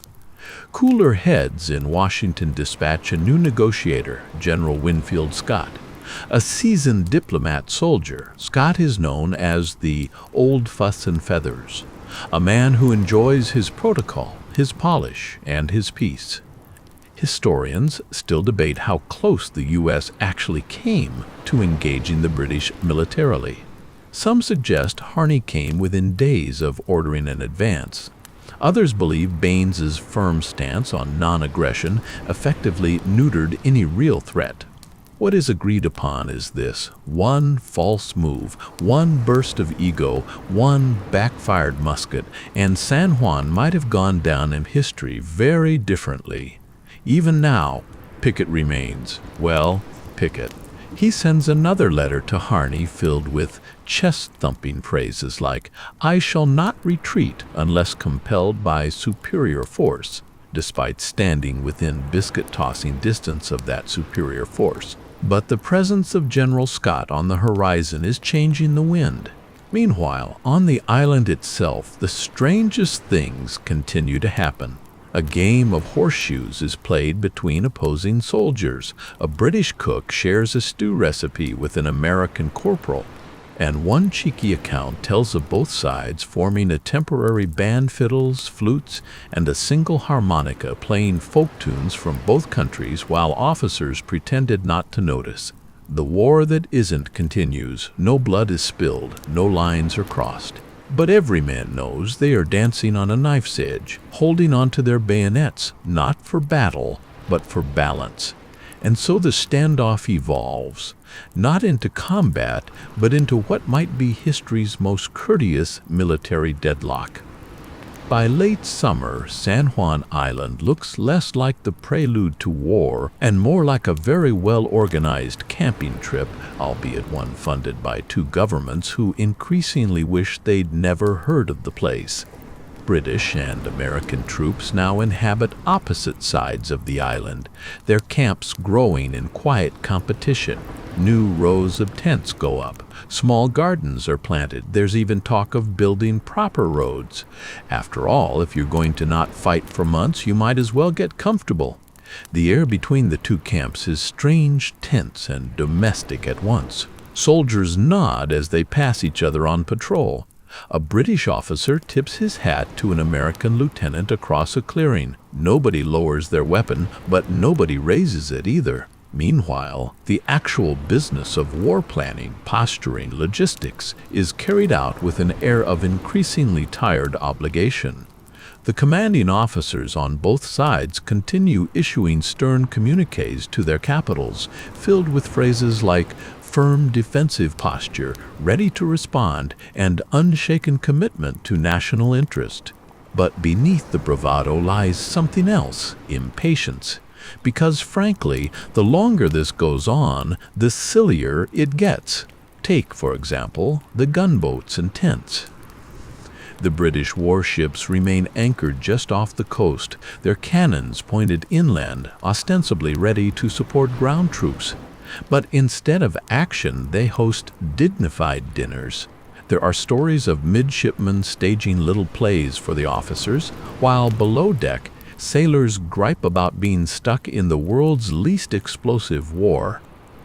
Cooler heads in Washington dispatch a new negotiator, General Winfield Scott. A seasoned diplomat soldier, Scott is known as the Old Fuss and Feathers, a man who enjoys his protocol, his polish, and his peace. Historians still debate how close the U.S. actually came to engaging the British militarily. Some suggest Harney came within days of ordering an advance. Others believe Baines's firm stance on non-aggression effectively neutered any real threat. What is agreed upon is this: one false move, one burst of ego, one backfired musket, and San Juan might have gone down in history very differently. Even now, Pickett remains. Well, Pickett. He sends another letter to Harney filled with chest-thumping phrases like, "I shall not retreat unless compelled by superior force," despite standing within biscuit-tossing distance of that superior force. But the presence of General Scott on the horizon is changing the wind. Meanwhile, on the island itself, the strangest things continue to happen. A game of horseshoes is played between opposing soldiers. A British cook shares a stew recipe with an American corporal. And one cheeky account tells of both sides forming a temporary band, fiddles, flutes, and a single harmonica playing folk tunes from both countries while officers pretended not to notice. The war that isn't continues. No blood is spilled, no lines are crossed. But every man knows they are dancing on a knife's edge, holding onto their bayonets, not for battle, but for balance. And so the standoff evolves, not into combat, but into what might be history's most courteous military deadlock. By late summer, San Juan Island looks less like the prelude to war and more like a very well-organized camping trip, albeit one funded by two governments who increasingly wish they'd never heard of the place. British and American troops now inhabit opposite sides of the island, their camps growing in quiet competition. New rows of tents go up, small gardens are planted, there's even talk of building proper roads. After all, if you're going to not fight for months, you might as well get comfortable. The air between the two camps is strange, tense, and domestic at once. Soldiers nod as they pass each other on patrol. A British officer tips his hat to an American lieutenant across a clearing. Nobody lowers their weapon, but nobody raises it either. Meanwhile, the actual business of war planning, posturing, logistics is carried out with an air of increasingly tired obligation. The commanding officers on both sides continue issuing stern communiques to their capitals, filled with phrases like firm defensive posture, ready to respond, and unshaken commitment to national interest. But beneath the bravado lies something else: impatience. Because frankly, the longer this goes on, the sillier it gets. Take, for example, the gunboats and tents. The British warships remain anchored just off the coast, their cannons pointed inland, ostensibly ready to support ground troops. But instead of action, they host dignified dinners. There are stories of midshipmen staging little plays for the officers, while below deck, sailors gripe about being stuck in the world's least explosive war.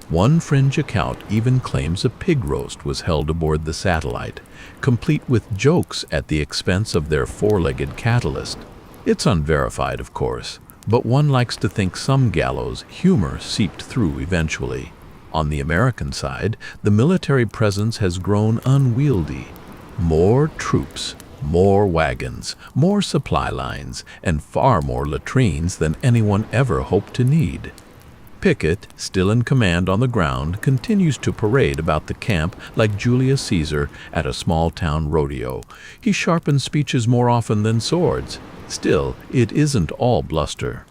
One fringe account even claims a pig roast was held aboard the Satellite, complete with jokes at the expense of their four-legged catalyst. It's unverified, of course, but one likes to think some gallows humor seeped through eventually. On the American side, the military presence has grown unwieldy. More troops, more wagons, more supply lines, and far more latrines than anyone ever hoped to need. Pickett, still in command on the ground, continues to parade about the camp like Julius Caesar at a small-town rodeo. He sharpens speeches more often than swords. Still, it isn't all bluster.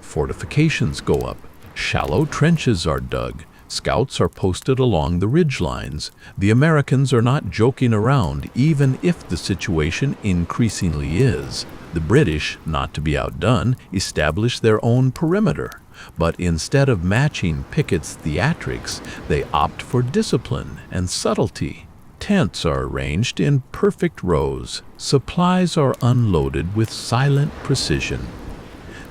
Fortifications go up. Shallow trenches are dug. Scouts are posted along the ridge lines. The Americans are not joking around, even if the situation increasingly is. The British, not to be outdone, establish their own perimeter. But instead of matching Pickett's theatrics, they opt for discipline and subtlety. Tents are arranged in perfect rows. Supplies are unloaded with silent precision.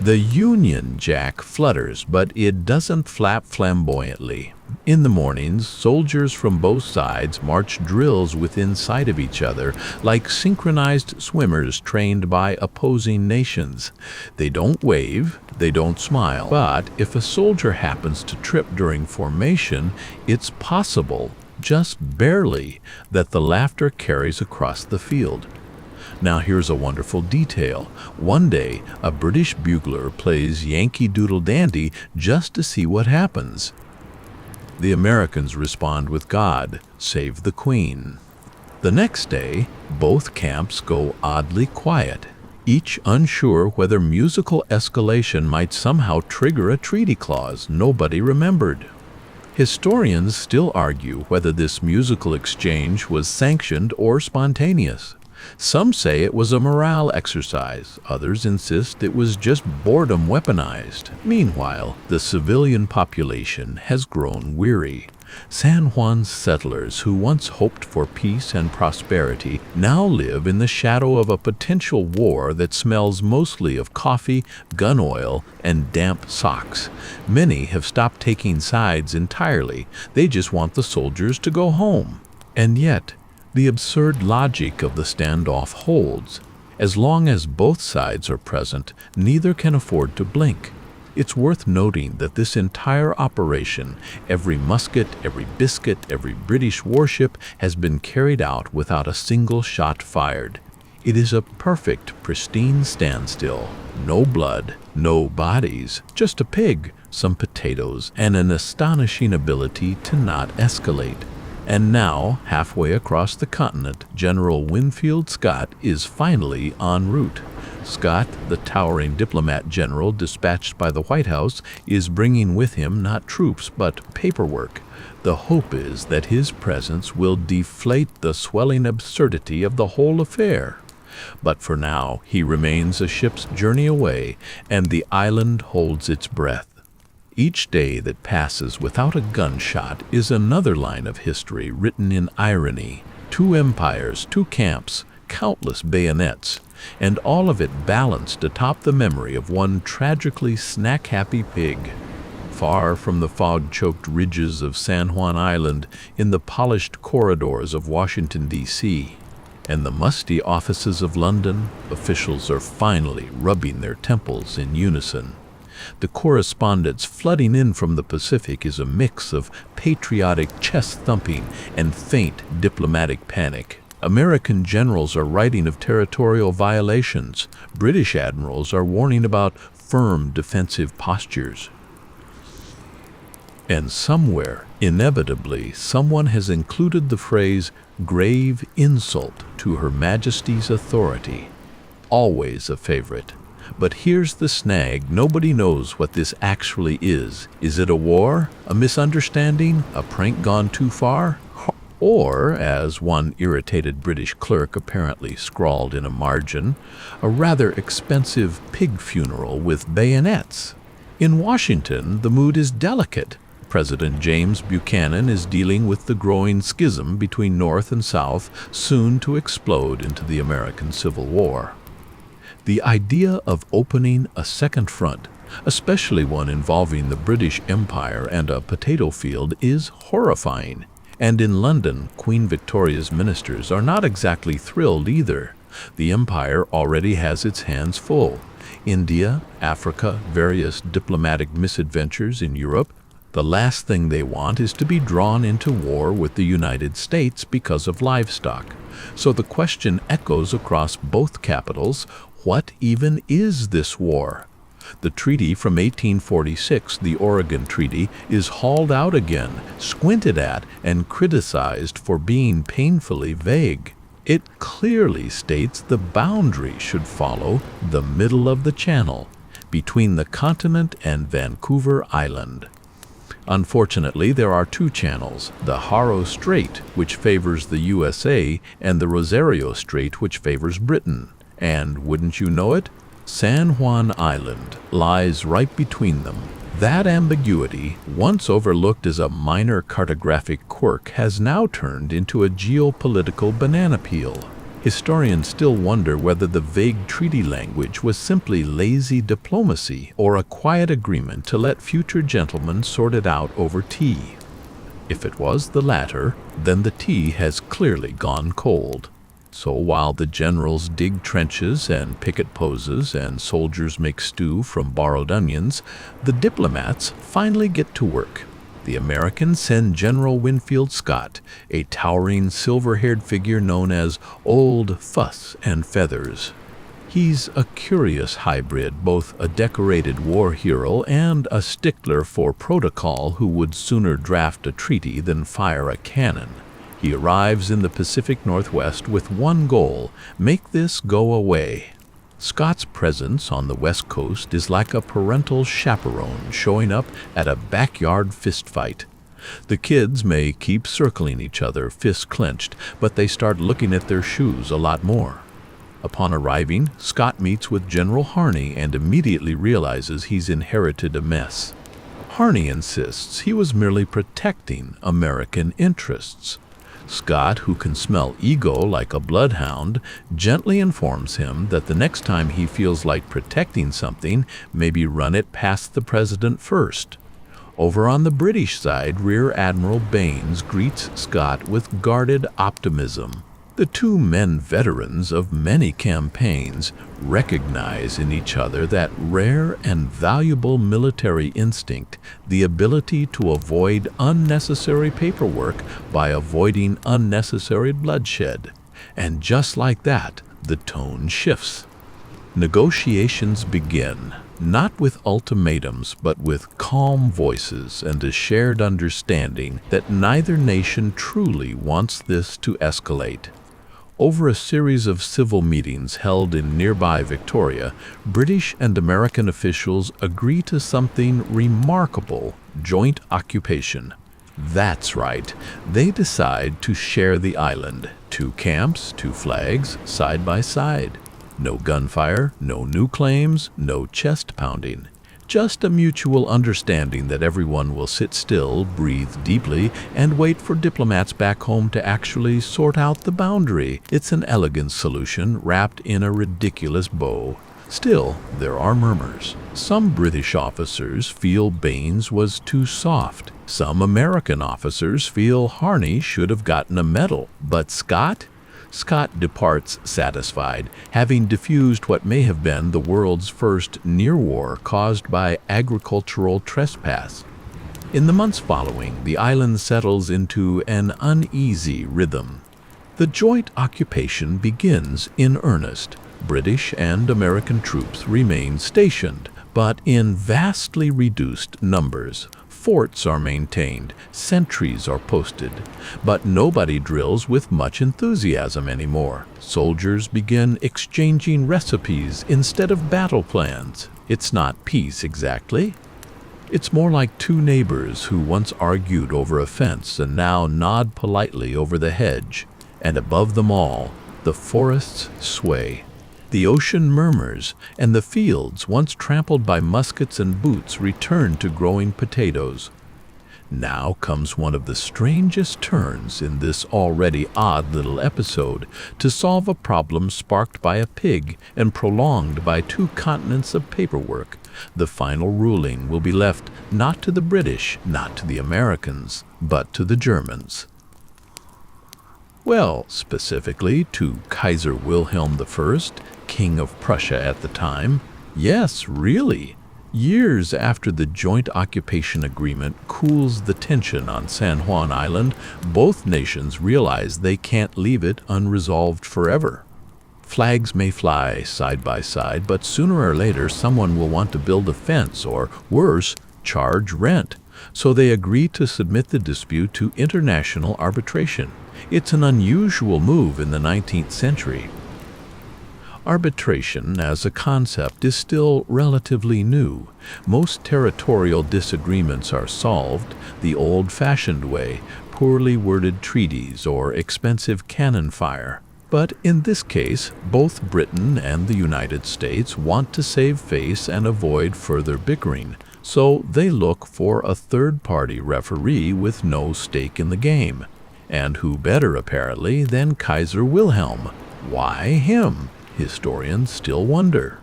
The Union Jack flutters, but it doesn't flap flamboyantly. In the mornings, soldiers from both sides march drills within sight of each other, like synchronized swimmers trained by opposing nations. They don't wave, they don't smile. But if a soldier happens to trip during formation, it's possible, just barely, that the laughter carries across the field. Now here's a wonderful detail. One day, a British bugler plays Yankee Doodle Dandy just to see what happens. The Americans respond with "God, save the Queen." The next day, both camps go oddly quiet, each unsure whether musical escalation might somehow trigger a treaty clause nobody remembered. Historians still argue whether this musical exchange was sanctioned or spontaneous. Some say it was a morale exercise, others insist it was just boredom weaponized. Meanwhile, the civilian population has grown weary. San Juan's settlers, who once hoped for peace and prosperity, now live in the shadow of a potential war that smells mostly of coffee, gun oil, and damp socks. Many have stopped taking sides entirely. They just want the soldiers to go home. And yet, the absurd logic of the standoff holds. As long as both sides are present, neither can afford to blink. It's worth noting that this entire operation, every musket, every biscuit, every British warship, has been carried out without a single shot fired. It is a perfect, pristine standstill. No blood, no bodies, just a pig, some potatoes, and an astonishing ability to not escalate. And now, halfway across the continent, General Winfield Scott is finally en route. Scott, the towering diplomat general dispatched by the White House, is bringing with him not troops but paperwork. The hope is that his presence will deflate the swelling absurdity of the whole affair. But for now, he remains a ship's journey away, and the island holds its breath. Each day that passes without a gunshot is another line of history written in irony. 2 empires, 2 camps, countless bayonets, and all of it balanced atop the memory of one tragically snack-happy pig. Far from the fog-choked ridges of San Juan Island, in the polished corridors of Washington, D.C., and the musty offices of London, officials are finally rubbing their temples in unison. The correspondence flooding in from the Pacific is a mix of patriotic chest-thumping and faint diplomatic panic. American generals are writing of territorial violations. British admirals are warning about firm defensive postures. And somewhere, inevitably, someone has included the phrase "grave insult to Her Majesty's authority." Always a favorite. But here's the snag: nobody knows what this actually is. Is it a war? A misunderstanding? A prank gone too far? Or, as one irritated British clerk apparently scrawled in a margin, a rather expensive pig funeral with bayonets? In Washington, the mood is delicate. President James Buchanan is dealing with the growing schism between North and South, soon to explode into the American Civil War. The idea of opening a second front, especially one involving the British Empire and a potato field, is horrifying. And in London, Queen Victoria's ministers are not exactly thrilled either. The empire already has its hands full. India, Africa, various diplomatic misadventures in Europe. The last thing they want is to be drawn into war with the United States because of livestock. So the question echoes across both capitals: what even is this war? The treaty from 1846, the Oregon Treaty, is hauled out again, squinted at, and criticized for being painfully vague. It clearly states the boundary should follow the middle of the channel, between the continent and Vancouver Island. Unfortunately, there are 2 channels: the Haro Strait, which favors the USA, and the Rosario Strait, which favors Britain. And, wouldn't you know it, San Juan Island lies right between them. That ambiguity, once overlooked as a minor cartographic quirk, has now turned into a geopolitical banana peel. Historians still wonder whether the vague treaty language was simply lazy diplomacy or a quiet agreement to let future gentlemen sort it out over tea. If it was the latter, then the tea has clearly gone cold. So while the generals dig trenches and picket poses and soldiers make stew from borrowed onions, the diplomats finally get to work. The Americans send General Winfield Scott, a towering silver-haired figure known as Old Fuss and Feathers. He's a curious hybrid, both a decorated war hero and a stickler for protocol who would sooner draft a treaty than fire a cannon. He arrives in the Pacific Northwest with one goal: make this go away. Scott's presence on the West Coast is like a parental chaperone showing up at a backyard fistfight. The kids may keep circling each other, fists clenched, but they start looking at their shoes a lot more. Upon arriving, Scott meets with General Harney and immediately realizes he's inherited a mess. Harney insists he was merely protecting American interests. Scott, who can smell ego like a bloodhound, gently informs him that the next time he feels like protecting something, maybe run it past the president first. Over on the British side, Rear Admiral Baines greets Scott with guarded optimism. The two men, veterans of many campaigns, recognize in each other that rare and valuable military instinct, the ability to avoid unnecessary paperwork by avoiding unnecessary bloodshed. And just like that, the tone shifts. Negotiations begin, not with ultimatums, but with calm voices and a shared understanding that neither nation truly wants this to escalate. Over a series of civil meetings held in nearby Victoria, British and American officials agree to something remarkable: joint occupation. That's right, they decide to share the island. 2 camps, 2 flags, side by side. No gunfire, no new claims, no chest pounding. Just a mutual understanding that everyone will sit still, breathe deeply, and wait for diplomats back home to actually sort out the boundary. It's an elegant solution wrapped in a ridiculous bow. Still, there are murmurs. Some British officers feel Baines was too soft. Some American officers feel Harney should have gotten a medal. But Scott? Scott departs satisfied, having diffused what may have been the world's first near war caused by agricultural trespass. In the months following, the island settles into an uneasy rhythm. The joint occupation begins in earnest. British and American troops remain stationed, but in vastly reduced numbers. Forts are maintained, sentries are posted, but nobody drills with much enthusiasm anymore. Soldiers begin exchanging recipes instead of battle plans. It's not peace exactly. It's more like 2 neighbors who once argued over a fence and now nod politely over the hedge. And above them all, the forests sway. The ocean murmurs, and the fields, once trampled by muskets and boots, return to growing potatoes. Now comes one of the strangest turns in this already odd little episode, to solve a problem sparked by a pig and prolonged by 2 continents of paperwork. The final ruling will be left not to the British, not to the Americans, but to the Germans. Well, specifically to Kaiser Wilhelm I, King of Prussia at the time. Yes, really. Years after the joint occupation agreement cools the tension on San Juan Island, both nations realize they can't leave it unresolved forever. Flags may fly side by side, but sooner or later someone will want to build a fence or, worse, charge rent. So they agree to submit the dispute to international arbitration. It's an unusual move in the 19th century. Arbitration as a concept is still relatively new. Most territorial disagreements are solved the old-fashioned way, poorly worded treaties or expensive cannon fire. But in this case, both Britain and the United States want to save face and avoid further bickering, so they look for a third-party referee with no stake in the game. And who better, apparently, than Kaiser Wilhelm? Why him? Historians still wonder.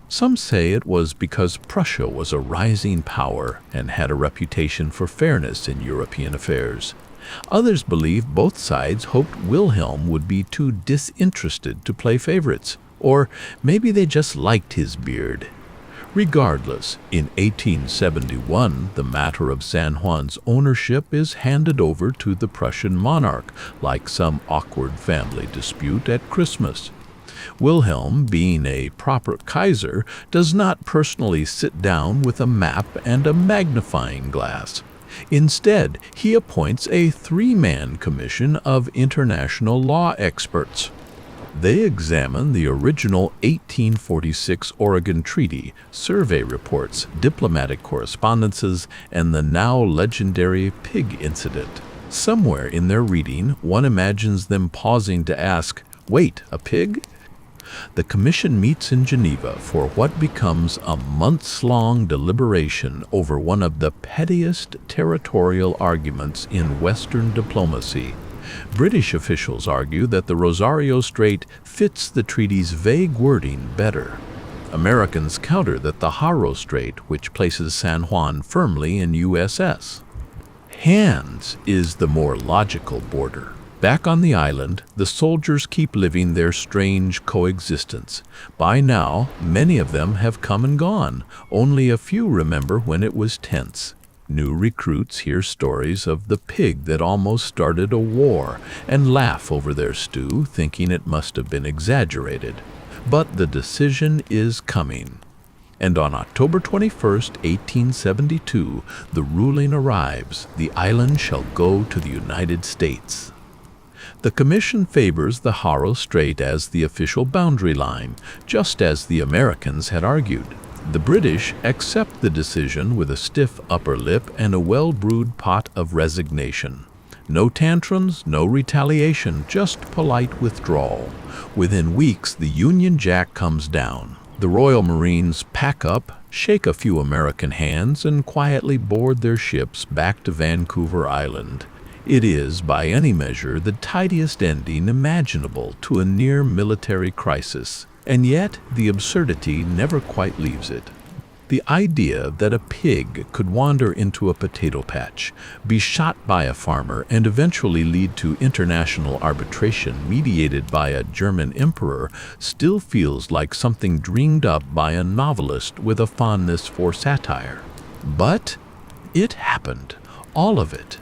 Some say it was because Prussia was a rising power and had a reputation for fairness in European affairs. Others believe both sides hoped Wilhelm would be too disinterested to play favorites, or maybe they just liked his beard. Regardless, in 1871, the matter of San Juan's ownership is handed over to the Prussian monarch, like some awkward family dispute at Christmas. Wilhelm, being a proper Kaiser, does not personally sit down with a map and a magnifying glass. Instead, he appoints a three-man commission of international law experts. They examine the original 1846 Oregon Treaty, survey reports, diplomatic correspondences, and the now legendary pig incident. Somewhere in their reading, one imagines them pausing to ask, "Wait, a pig?" The commission meets in Geneva for what becomes a months-long deliberation over one of the pettiest territorial arguments in Western diplomacy. British officials argue that the Rosario Strait fits the treaty's vague wording better. Americans counter that the Haro Strait, which places San Juan firmly in USS Hands, is the more logical border. Back on the island, the soldiers keep living their strange coexistence. By now, many of them have come and gone. Only a few remember when it was tense. New recruits hear stories of the pig that almost started a war and laugh over their stew, thinking it must have been exaggerated. But the decision is coming. And on October 21st, 1872, the ruling arrives. The island shall go to the United States. The commission favors the Haro Strait as the official boundary line, just as the Americans had argued. The British accept the decision with a stiff upper lip and a well-brewed pot of resignation. No tantrums, no retaliation, just polite withdrawal. Within weeks, the Union Jack comes down. The Royal Marines pack up, shake a few American hands, and quietly board their ships back to Vancouver Island. It is, by any measure, the tidiest ending imaginable to a near military crisis, and yet the absurdity never quite leaves it. The idea that a pig could wander into a potato patch, be shot by a farmer, and eventually lead to international arbitration mediated by a German emperor still feels like something dreamed up by a novelist with a fondness for satire. But it happened, all of it.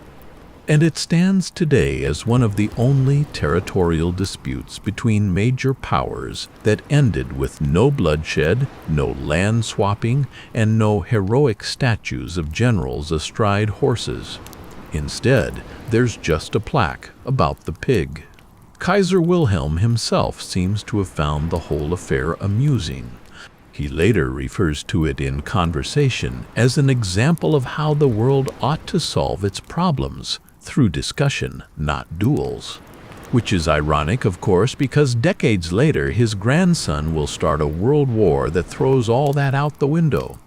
And it stands today as one of the only territorial disputes between major powers that ended with no bloodshed, no land swapping, and no heroic statues of generals astride horses. Instead, there's just a plaque about the pig. Kaiser Wilhelm himself seems to have found the whole affair amusing. He later refers to it in conversation as an example of how the world ought to solve its problems, through discussion, not duels. Which is ironic, of course, because decades later his grandson will start a world war that throws all that out the window.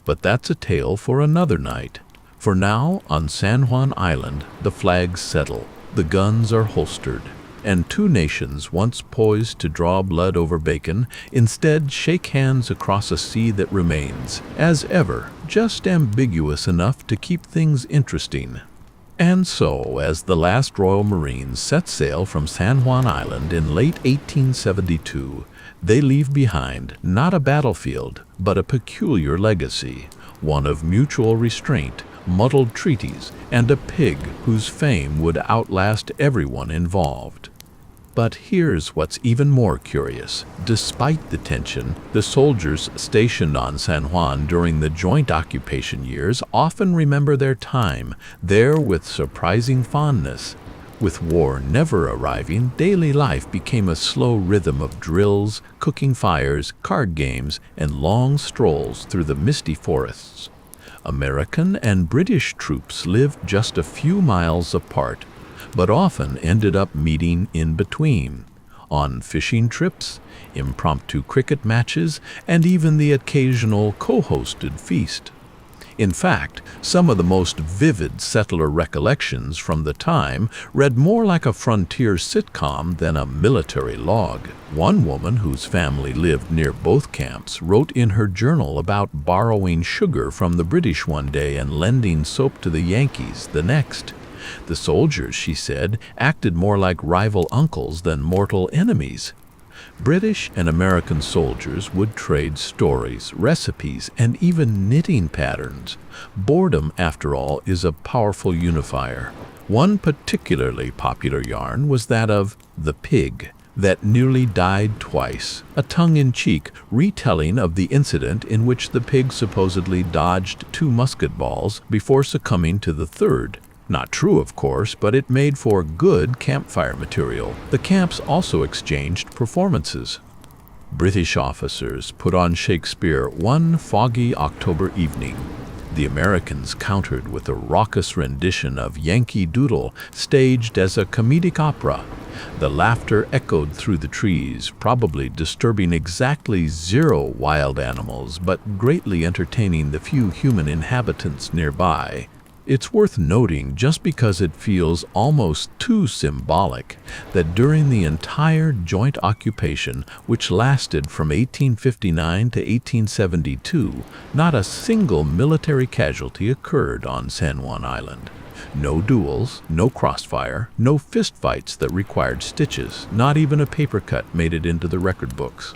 But that's a tale for another night. For now, on San Juan Island, the flags settle, the guns are holstered, and two nations once poised to draw blood over bacon instead shake hands across a sea that remains, as ever, just ambiguous enough to keep things interesting. And so, as the last Royal Marines set sail from San Juan Island in late 1872, they leave behind not a battlefield, but a peculiar legacy, one of mutual restraint, muddled treaties, and a pig whose fame would outlast everyone involved. But here's what's even more curious. Despite the tension, the soldiers stationed on San Juan during the joint occupation years often remember their time there with surprising fondness. With war never arriving, daily life became a slow rhythm of drills, cooking fires, card games, and long strolls through the misty forests. American and British troops lived just a few miles apart, but often ended up meeting in between, on fishing trips, impromptu cricket matches, and even the occasional co-hosted feast. In fact, some of the most vivid settler recollections from the time read more like a frontier sitcom than a military log. One woman whose family lived near both camps wrote in her journal about borrowing sugar from the British one day and lending soap to the Yankees the next. The soldiers, she said, acted more like rival uncles than mortal enemies. British and American soldiers would trade stories, recipes, and even knitting patterns. Boredom, after all, is a powerful unifier. One particularly popular yarn was that of the pig, that nearly died twice, a tongue-in-cheek retelling of the incident in which the pig supposedly dodged 2 musket balls before succumbing to the third. Not true, of course, but it made for good campfire material. The camps also exchanged performances. British officers put on Shakespeare one foggy October evening. The Americans countered with a raucous rendition of Yankee Doodle, staged as a comedic opera. The laughter echoed through the trees, probably disturbing exactly 0 wild animals, but greatly entertaining the few human inhabitants nearby. It's worth noting, just because it feels almost too symbolic, that during the entire joint occupation, which lasted from 1859 to 1872, not a single military casualty occurred on San Juan Island. No duels, no crossfire, no fistfights that required stitches, not even a paper cut made it into the record books.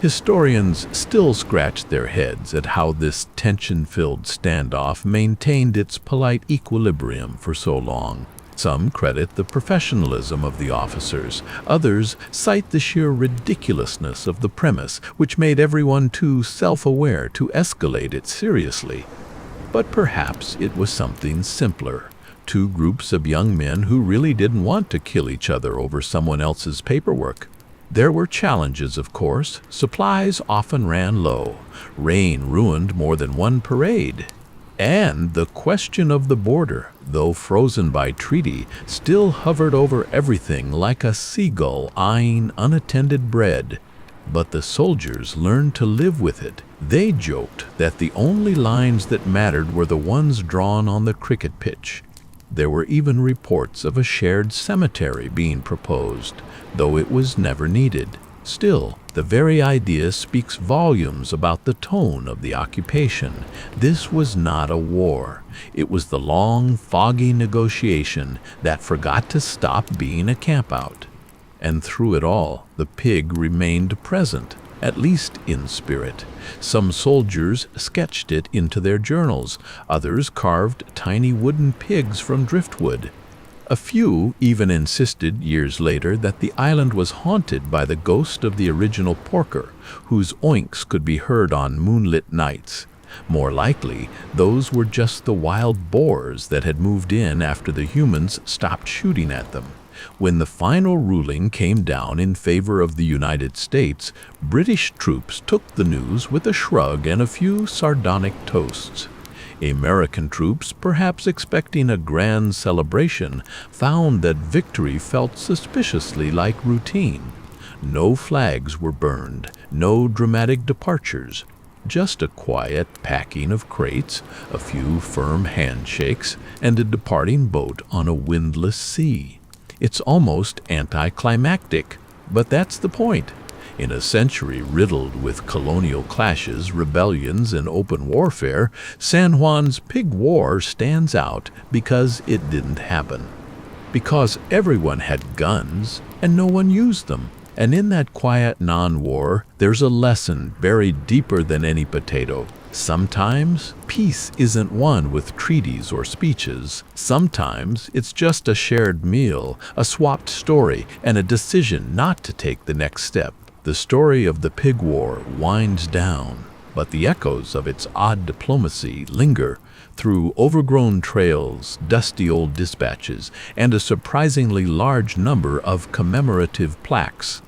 Historians still scratch their heads at how this tension-filled standoff maintained its polite equilibrium for so long. Some credit the professionalism of the officers. Others cite the sheer ridiculousness of the premise, which made everyone too self-aware to escalate it seriously. But perhaps it was something simpler. 2 groups of young men who really didn't want to kill each other over someone else's paperwork. There were challenges, of course. Supplies often ran low. Rain ruined more than one parade. And the question of the border, though frozen by treaty, still hovered over everything like a seagull eyeing unattended bread. But the soldiers learned to live with it. They joked that the only lines that mattered were the ones drawn on the cricket pitch. There were even reports of a shared cemetery being proposed, though it was never needed. Still, the very idea speaks volumes about the tone of the occupation. This was not a war. It was the long, foggy negotiation that forgot to stop being a campout. And through it all, the pig remained present, at least in spirit. Some soldiers sketched it into their journals. Others carved tiny wooden pigs from driftwood. A few even insisted years later that the island was haunted by the ghost of the original porker, whose oinks could be heard on moonlit nights. More likely, those were just the wild boars that had moved in after the humans stopped shooting at them. When the final ruling came down in favor of the United States, British troops took the news with a shrug and a few sardonic toasts. American troops, perhaps expecting a grand celebration, found that victory felt suspiciously like routine. No flags were burned, no dramatic departures, just a quiet packing of crates, a few firm handshakes, and a departing boat on a windless sea. It's almost anticlimactic, but that's the point. In a century riddled with colonial clashes, rebellions, and open warfare, San Juan's Pig War stands out because it didn't happen. Because everyone had guns, and no one used them. And in that quiet non-war, there's a lesson buried deeper than any potato. Sometimes, peace isn't won with treaties or speeches. Sometimes, it's just a shared meal, a swapped story, and a decision not to take the next step. The story of the Pig War winds down, but the echoes of its odd diplomacy linger through overgrown trails, dusty old dispatches, and a surprisingly large number of commemorative plaques.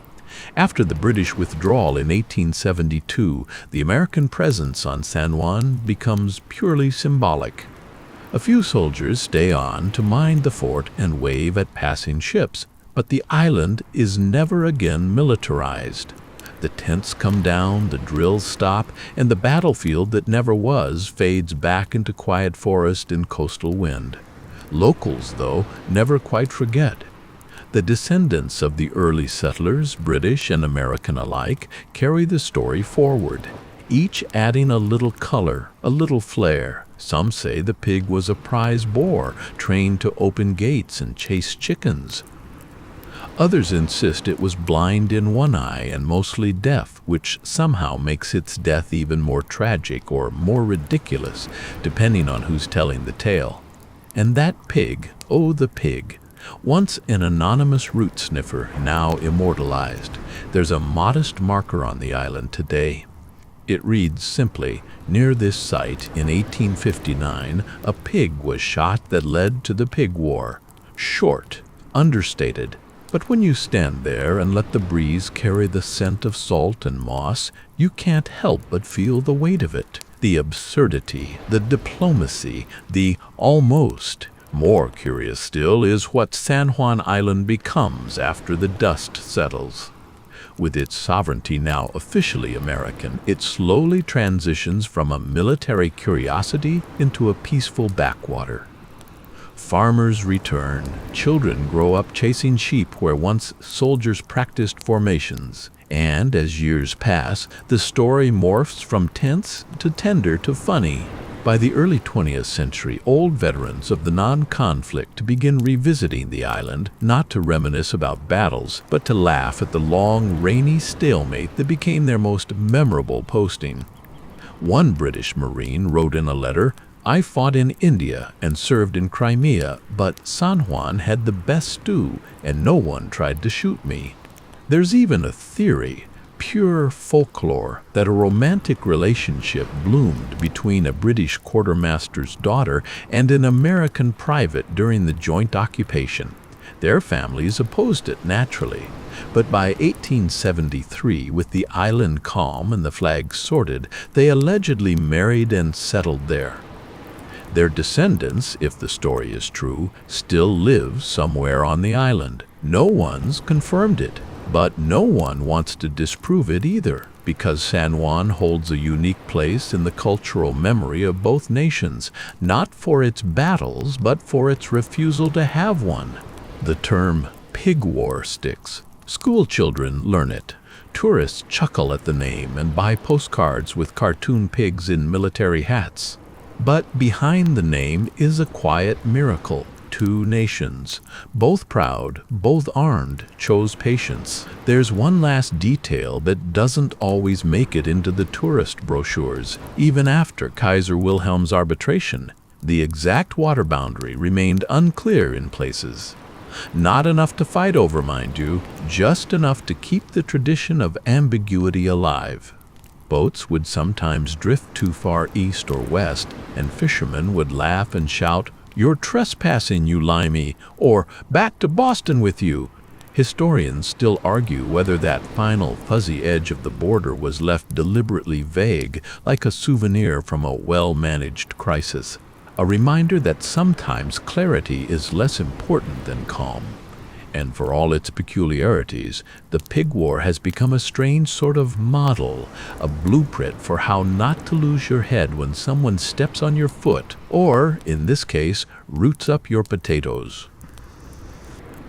After the British withdrawal in 1872, the American presence on San Juan becomes purely symbolic. A few soldiers stay on to mind the fort and wave at passing ships, but the island is never again militarized. The tents come down, the drills stop, and the battlefield that never was fades back into quiet forest and coastal wind. Locals, though, never quite forget. The descendants of the early settlers, British and American alike, carry the story forward, each adding a little color, a little flair. Some say the pig was a prize boar, trained to open gates and chase chickens. Others insist it was blind in one eye and mostly deaf, which somehow makes its death even more tragic or more ridiculous, depending on who's telling the tale. And that pig, oh the pig, Once an anonymous root sniffer, now immortalized, there's a modest marker on the island today. It reads simply, "Near this site in 1859, a pig was shot that led to the pig war." Short, understated, but when you stand there and let the breeze carry the scent of salt and moss, you can't help but feel the weight of it. The absurdity, the diplomacy, the almost. More curious still is what San Juan Island becomes after the dust settles. With its sovereignty now officially American, it slowly transitions from a military curiosity into a peaceful backwater. Farmers return, children grow up chasing sheep where once soldiers practiced formations, and as years pass, the story morphs from tense to tender to funny. By the early 20th century, old veterans of the non-conflict begin revisiting the island, not to reminisce about battles, but to laugh at the long, rainy stalemate that became their most memorable posting. One British Marine wrote in a letter, "I fought in India and served in Crimea, but San Juan had the best stew, and no one tried to shoot me." There's even a theory, pure folklore, that a romantic relationship bloomed between a British quartermaster's daughter and an American private during the joint occupation. Their families opposed it naturally, but by 1873, with the island calm and the flag sorted, they allegedly married and settled there. Their descendants, if the story is true, still live somewhere on the island. No one's confirmed it. But no one wants to disprove it either, because San Juan holds a unique place in the cultural memory of both nations, not for its battles, but for its refusal to have one. The term pig war sticks. School children learn it. Tourists chuckle at the name and buy postcards with cartoon pigs in military hats. But behind the name is a quiet miracle. Two nations, both proud, both armed, chose patience. There's one last detail that doesn't always make it into the tourist brochures. Even after Kaiser Wilhelm's arbitration, the exact water boundary remained unclear in places. Not enough to fight over, mind you, just enough to keep the tradition of ambiguity alive. Boats would sometimes drift too far east or west, and fishermen would laugh and shout, "You're trespassing, you limey," or "Back to Boston with you." Historians still argue whether that final fuzzy edge of the border was left deliberately vague, like a souvenir from a well-managed crisis. A reminder that sometimes clarity is less important than calm. And for all its peculiarities, the pig war has become a strange sort of model, a blueprint for how not to lose your head when someone steps on your foot, or, in this case, roots up your potatoes.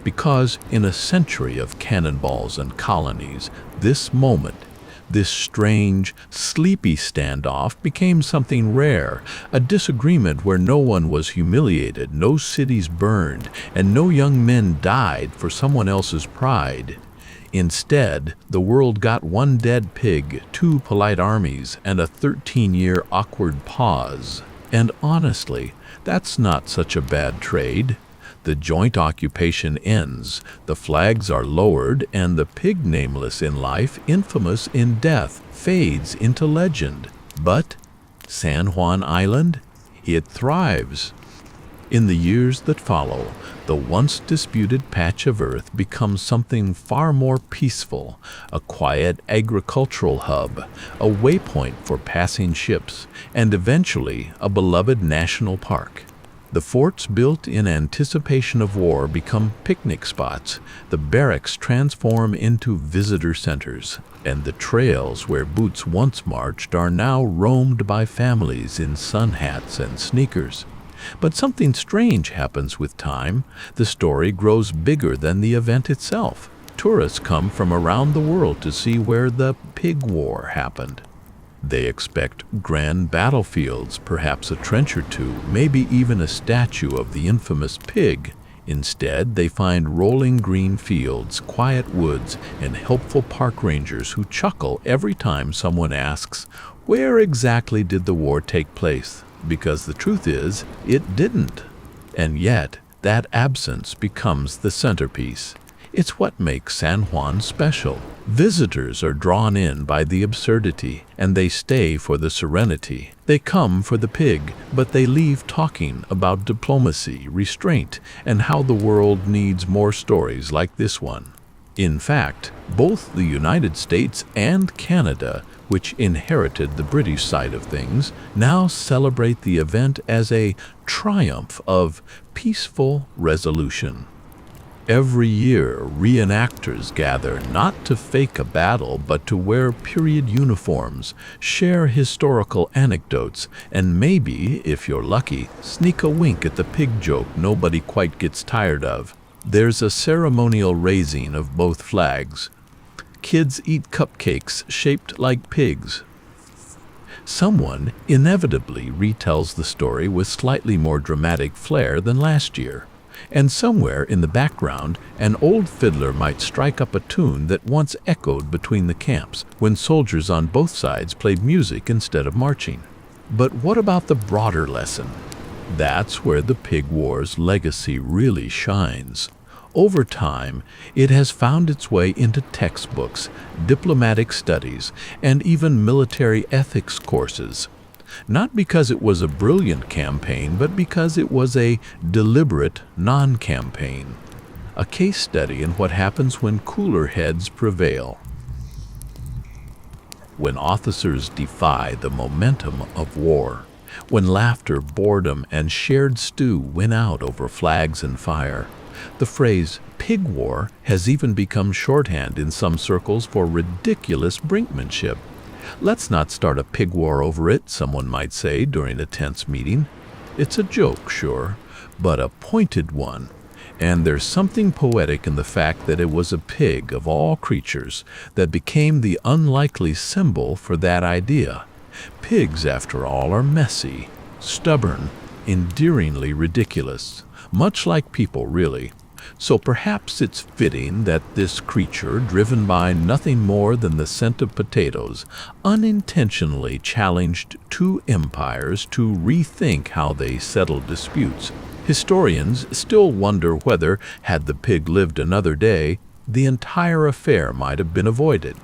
Because in a century of cannonballs and colonies, this moment, this strange, sleepy standoff became something rare, a disagreement where no one was humiliated, no cities burned, and no young men died for someone else's pride. Instead, the world got one dead pig, two polite armies, and a 13-year awkward pause. And honestly, that's not such a bad trade. The joint occupation ends, the flags are lowered, and the pig nameless in life, infamous in death, fades into legend. But San Juan Island? It thrives. In the years that follow, the once disputed patch of earth becomes something far more peaceful, a quiet agricultural hub, a waypoint for passing ships, and eventually a beloved national park. The forts built in anticipation of war become picnic spots, the barracks transform into visitor centers, and the trails where boots once marched are now roamed by families in sun hats and sneakers. But something strange happens with time. The story grows bigger than the event itself. Tourists come from around the world to see where the pig war happened. They expect grand battlefields, perhaps a trench or two, maybe even a statue of the infamous pig. Instead, they find rolling green fields, quiet woods, and helpful park rangers who chuckle every time someone asks, "Where exactly did the war take place?" Because the truth is, it didn't. And yet, that absence becomes the centerpiece. It's what makes San Juan special. Visitors are drawn in by the absurdity, and they stay for the serenity. They come for the pig, but they leave talking about diplomacy, restraint, and how the world needs more stories like this one. In fact, both the United States and Canada, which inherited the British side of things, now celebrate the event as a triumph of peaceful resolution. Every year, reenactors gather not to fake a battle, but to wear period uniforms, share historical anecdotes, and maybe, if you're lucky, sneak a wink at the pig joke nobody quite gets tired of. There's a ceremonial raising of both flags. Kids eat cupcakes shaped like pigs. Someone inevitably retells the story with slightly more dramatic flair than last year. And somewhere in the background, an old fiddler might strike up a tune that once echoed between the camps, when soldiers on both sides played music instead of marching. But what about the broader lesson? That's where the Pig War's legacy really shines. Over time, it has found its way into textbooks, diplomatic studies, and even military ethics courses. Not because it was a brilliant campaign, but because it was a deliberate non-campaign. A case study in what happens when cooler heads prevail. When officers defy the momentum of war. When laughter, boredom, and shared stew win out over flags and fire. The phrase "pig war" has even become shorthand in some circles for ridiculous brinkmanship. Let's not start a pig war over it, someone might say during a tense meeting. It's a joke, sure, but a pointed one. And there's something poetic in the fact that it was a pig, of all creatures, that became the unlikely symbol for that idea. Pigs, after all, are messy, stubborn, endearingly ridiculous, much like people, really. So perhaps it's fitting that this creature, driven by nothing more than the scent of potatoes, unintentionally challenged two empires to rethink how they settled disputes. Historians still wonder whether, had the pig lived another day, the entire affair might have been avoided.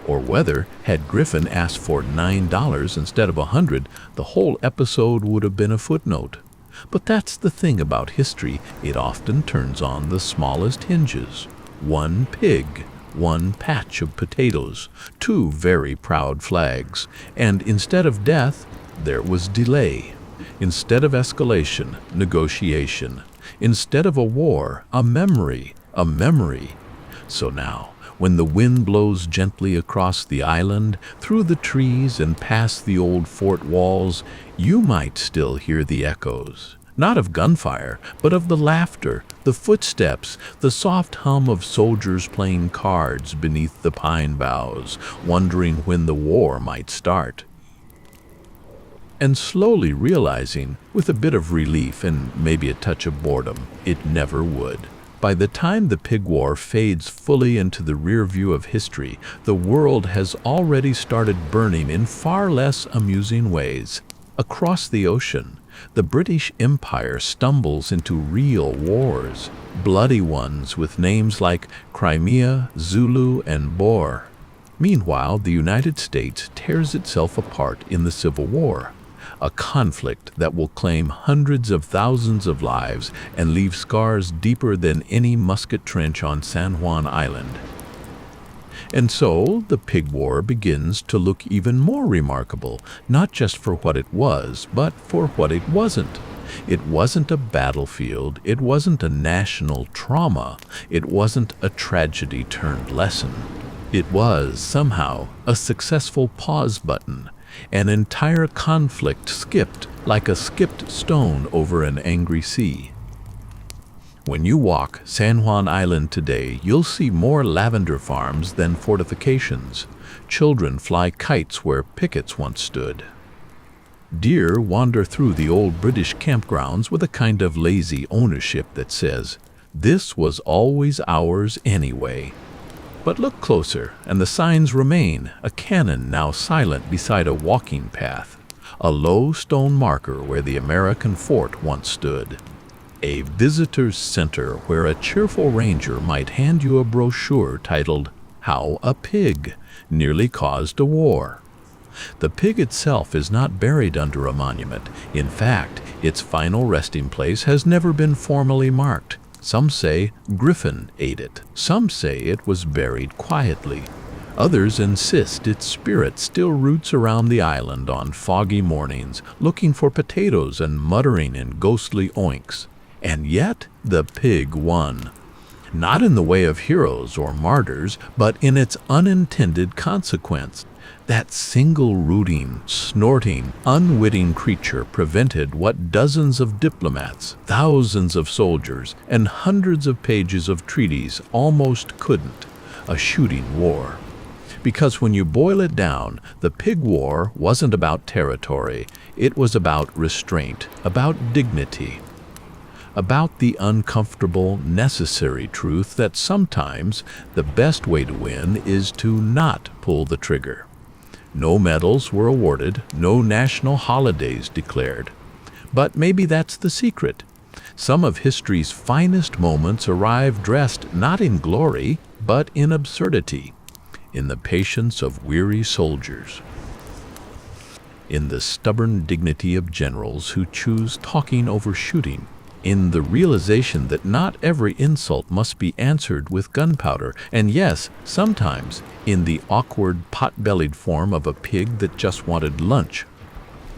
Or whether, had Griffin asked for $9 instead of $100, the whole episode would have been a footnote. But that's the thing about history, it often turns on the smallest hinges. One pig, one patch of potatoes, two very proud flags, and instead of death, there was delay. Instead of escalation, negotiation. Instead of a war, a memory, a memory. So now, when the wind blows gently across the island, through the trees and past the old fort walls, you might still hear the echoes, not of gunfire, but of the laughter, the footsteps, the soft hum of soldiers playing cards beneath the pine boughs, wondering when the war might start. And slowly realizing, with a bit of relief and maybe a touch of boredom, it never would. By the time the Pig War fades fully into the rear view of history, the world has already started burning in far less amusing ways. Across the ocean, the British Empire stumbles into real wars, bloody ones with names like Crimea, Zulu, and Boer. Meanwhile, the United States tears itself apart in the Civil War, a conflict that will claim hundreds of thousands of lives and leave scars deeper than any musket trench on San Juan Island. And so the Pig War begins to look even more remarkable, not just for what it was, but for what it wasn't. It wasn't a battlefield, it wasn't a national trauma, it wasn't a tragedy turned lesson. It was, somehow, a successful pause button, an entire conflict skipped like a skipped stone over an angry sea. When you walk San Juan Island today, you'll see more lavender farms than fortifications. Children fly kites where pickets once stood. Deer wander through the old British campgrounds with a kind of lazy ownership that says, "This was always ours anyway." But look closer, and the signs remain, a cannon now silent beside a walking path, a low stone marker where the American fort once stood. a visitor's center where a cheerful ranger might hand you a brochure titled How a Pig Nearly Caused a War. The pig itself is not buried under a monument. In fact, its final resting place has never been formally marked. Some say Griffin ate it. Some say it was buried quietly. Others insist its spirit still roots around the island on foggy mornings, looking for potatoes and muttering in ghostly oinks. And yet the pig won. Not in the way of heroes or martyrs, but in its unintended consequence. That single rooting, snorting, unwitting creature prevented what dozens of diplomats, thousands of soldiers, and hundreds of pages of treaties almost couldn't: a shooting war. Because when you boil it down, the pig war wasn't about territory. It was about restraint, about dignity, about the uncomfortable, necessary truth that sometimes the best way to win is to not pull the trigger. No medals were awarded, no national holidays declared. But maybe that's the secret. Some of history's finest moments arrive dressed not in glory, but in absurdity, in the patience of weary soldiers, in the stubborn dignity of generals who choose talking over shooting, in the realization that not every insult must be answered with gunpowder, and yes, sometimes in the awkward, pot-bellied form of a pig that just wanted lunch.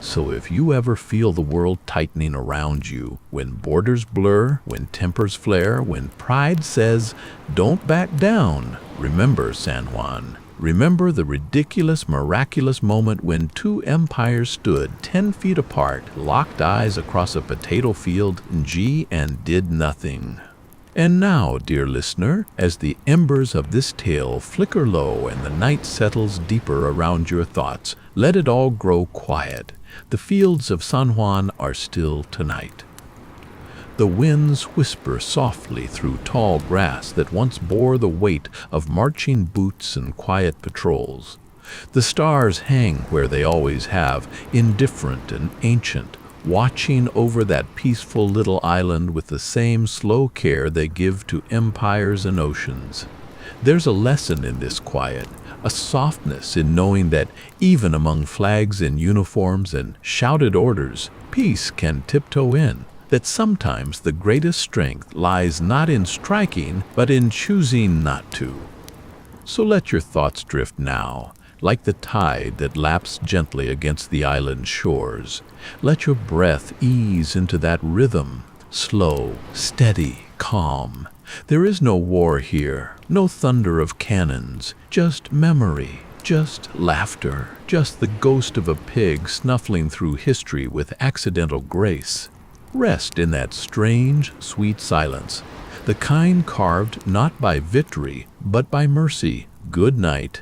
So if you ever feel the world tightening around you, when borders blur, when tempers flare, when pride says, "Don't back down," remember San Juan. Remember the ridiculous, miraculous moment when two empires stood 10 feet apart, locked eyes across a potato field, and did nothing. And now, dear listener, as the embers of this tale flicker low and the night settles deeper around your thoughts, let it all grow quiet. The fields of San Juan are still tonight. The winds whisper softly through tall grass that once bore the weight of marching boots and quiet patrols. The stars hang where they always have, indifferent and ancient, watching over that peaceful little island with the same slow care they give to empires and oceans. There's a lesson in this quiet, a softness in knowing that even among flags and uniforms and shouted orders, peace can tiptoe in. That sometimes the greatest strength lies not in striking, but in choosing not to. So let your thoughts drift now, like the tide that laps gently against the island's shores. Let your breath ease into that rhythm, slow, steady, calm. There is no war here, no thunder of cannons, just memory, just laughter, just the ghost of a pig snuffling through history with accidental grace. Rest in that strange, sweet silence, the kind carved not by victory, but by mercy. Good night.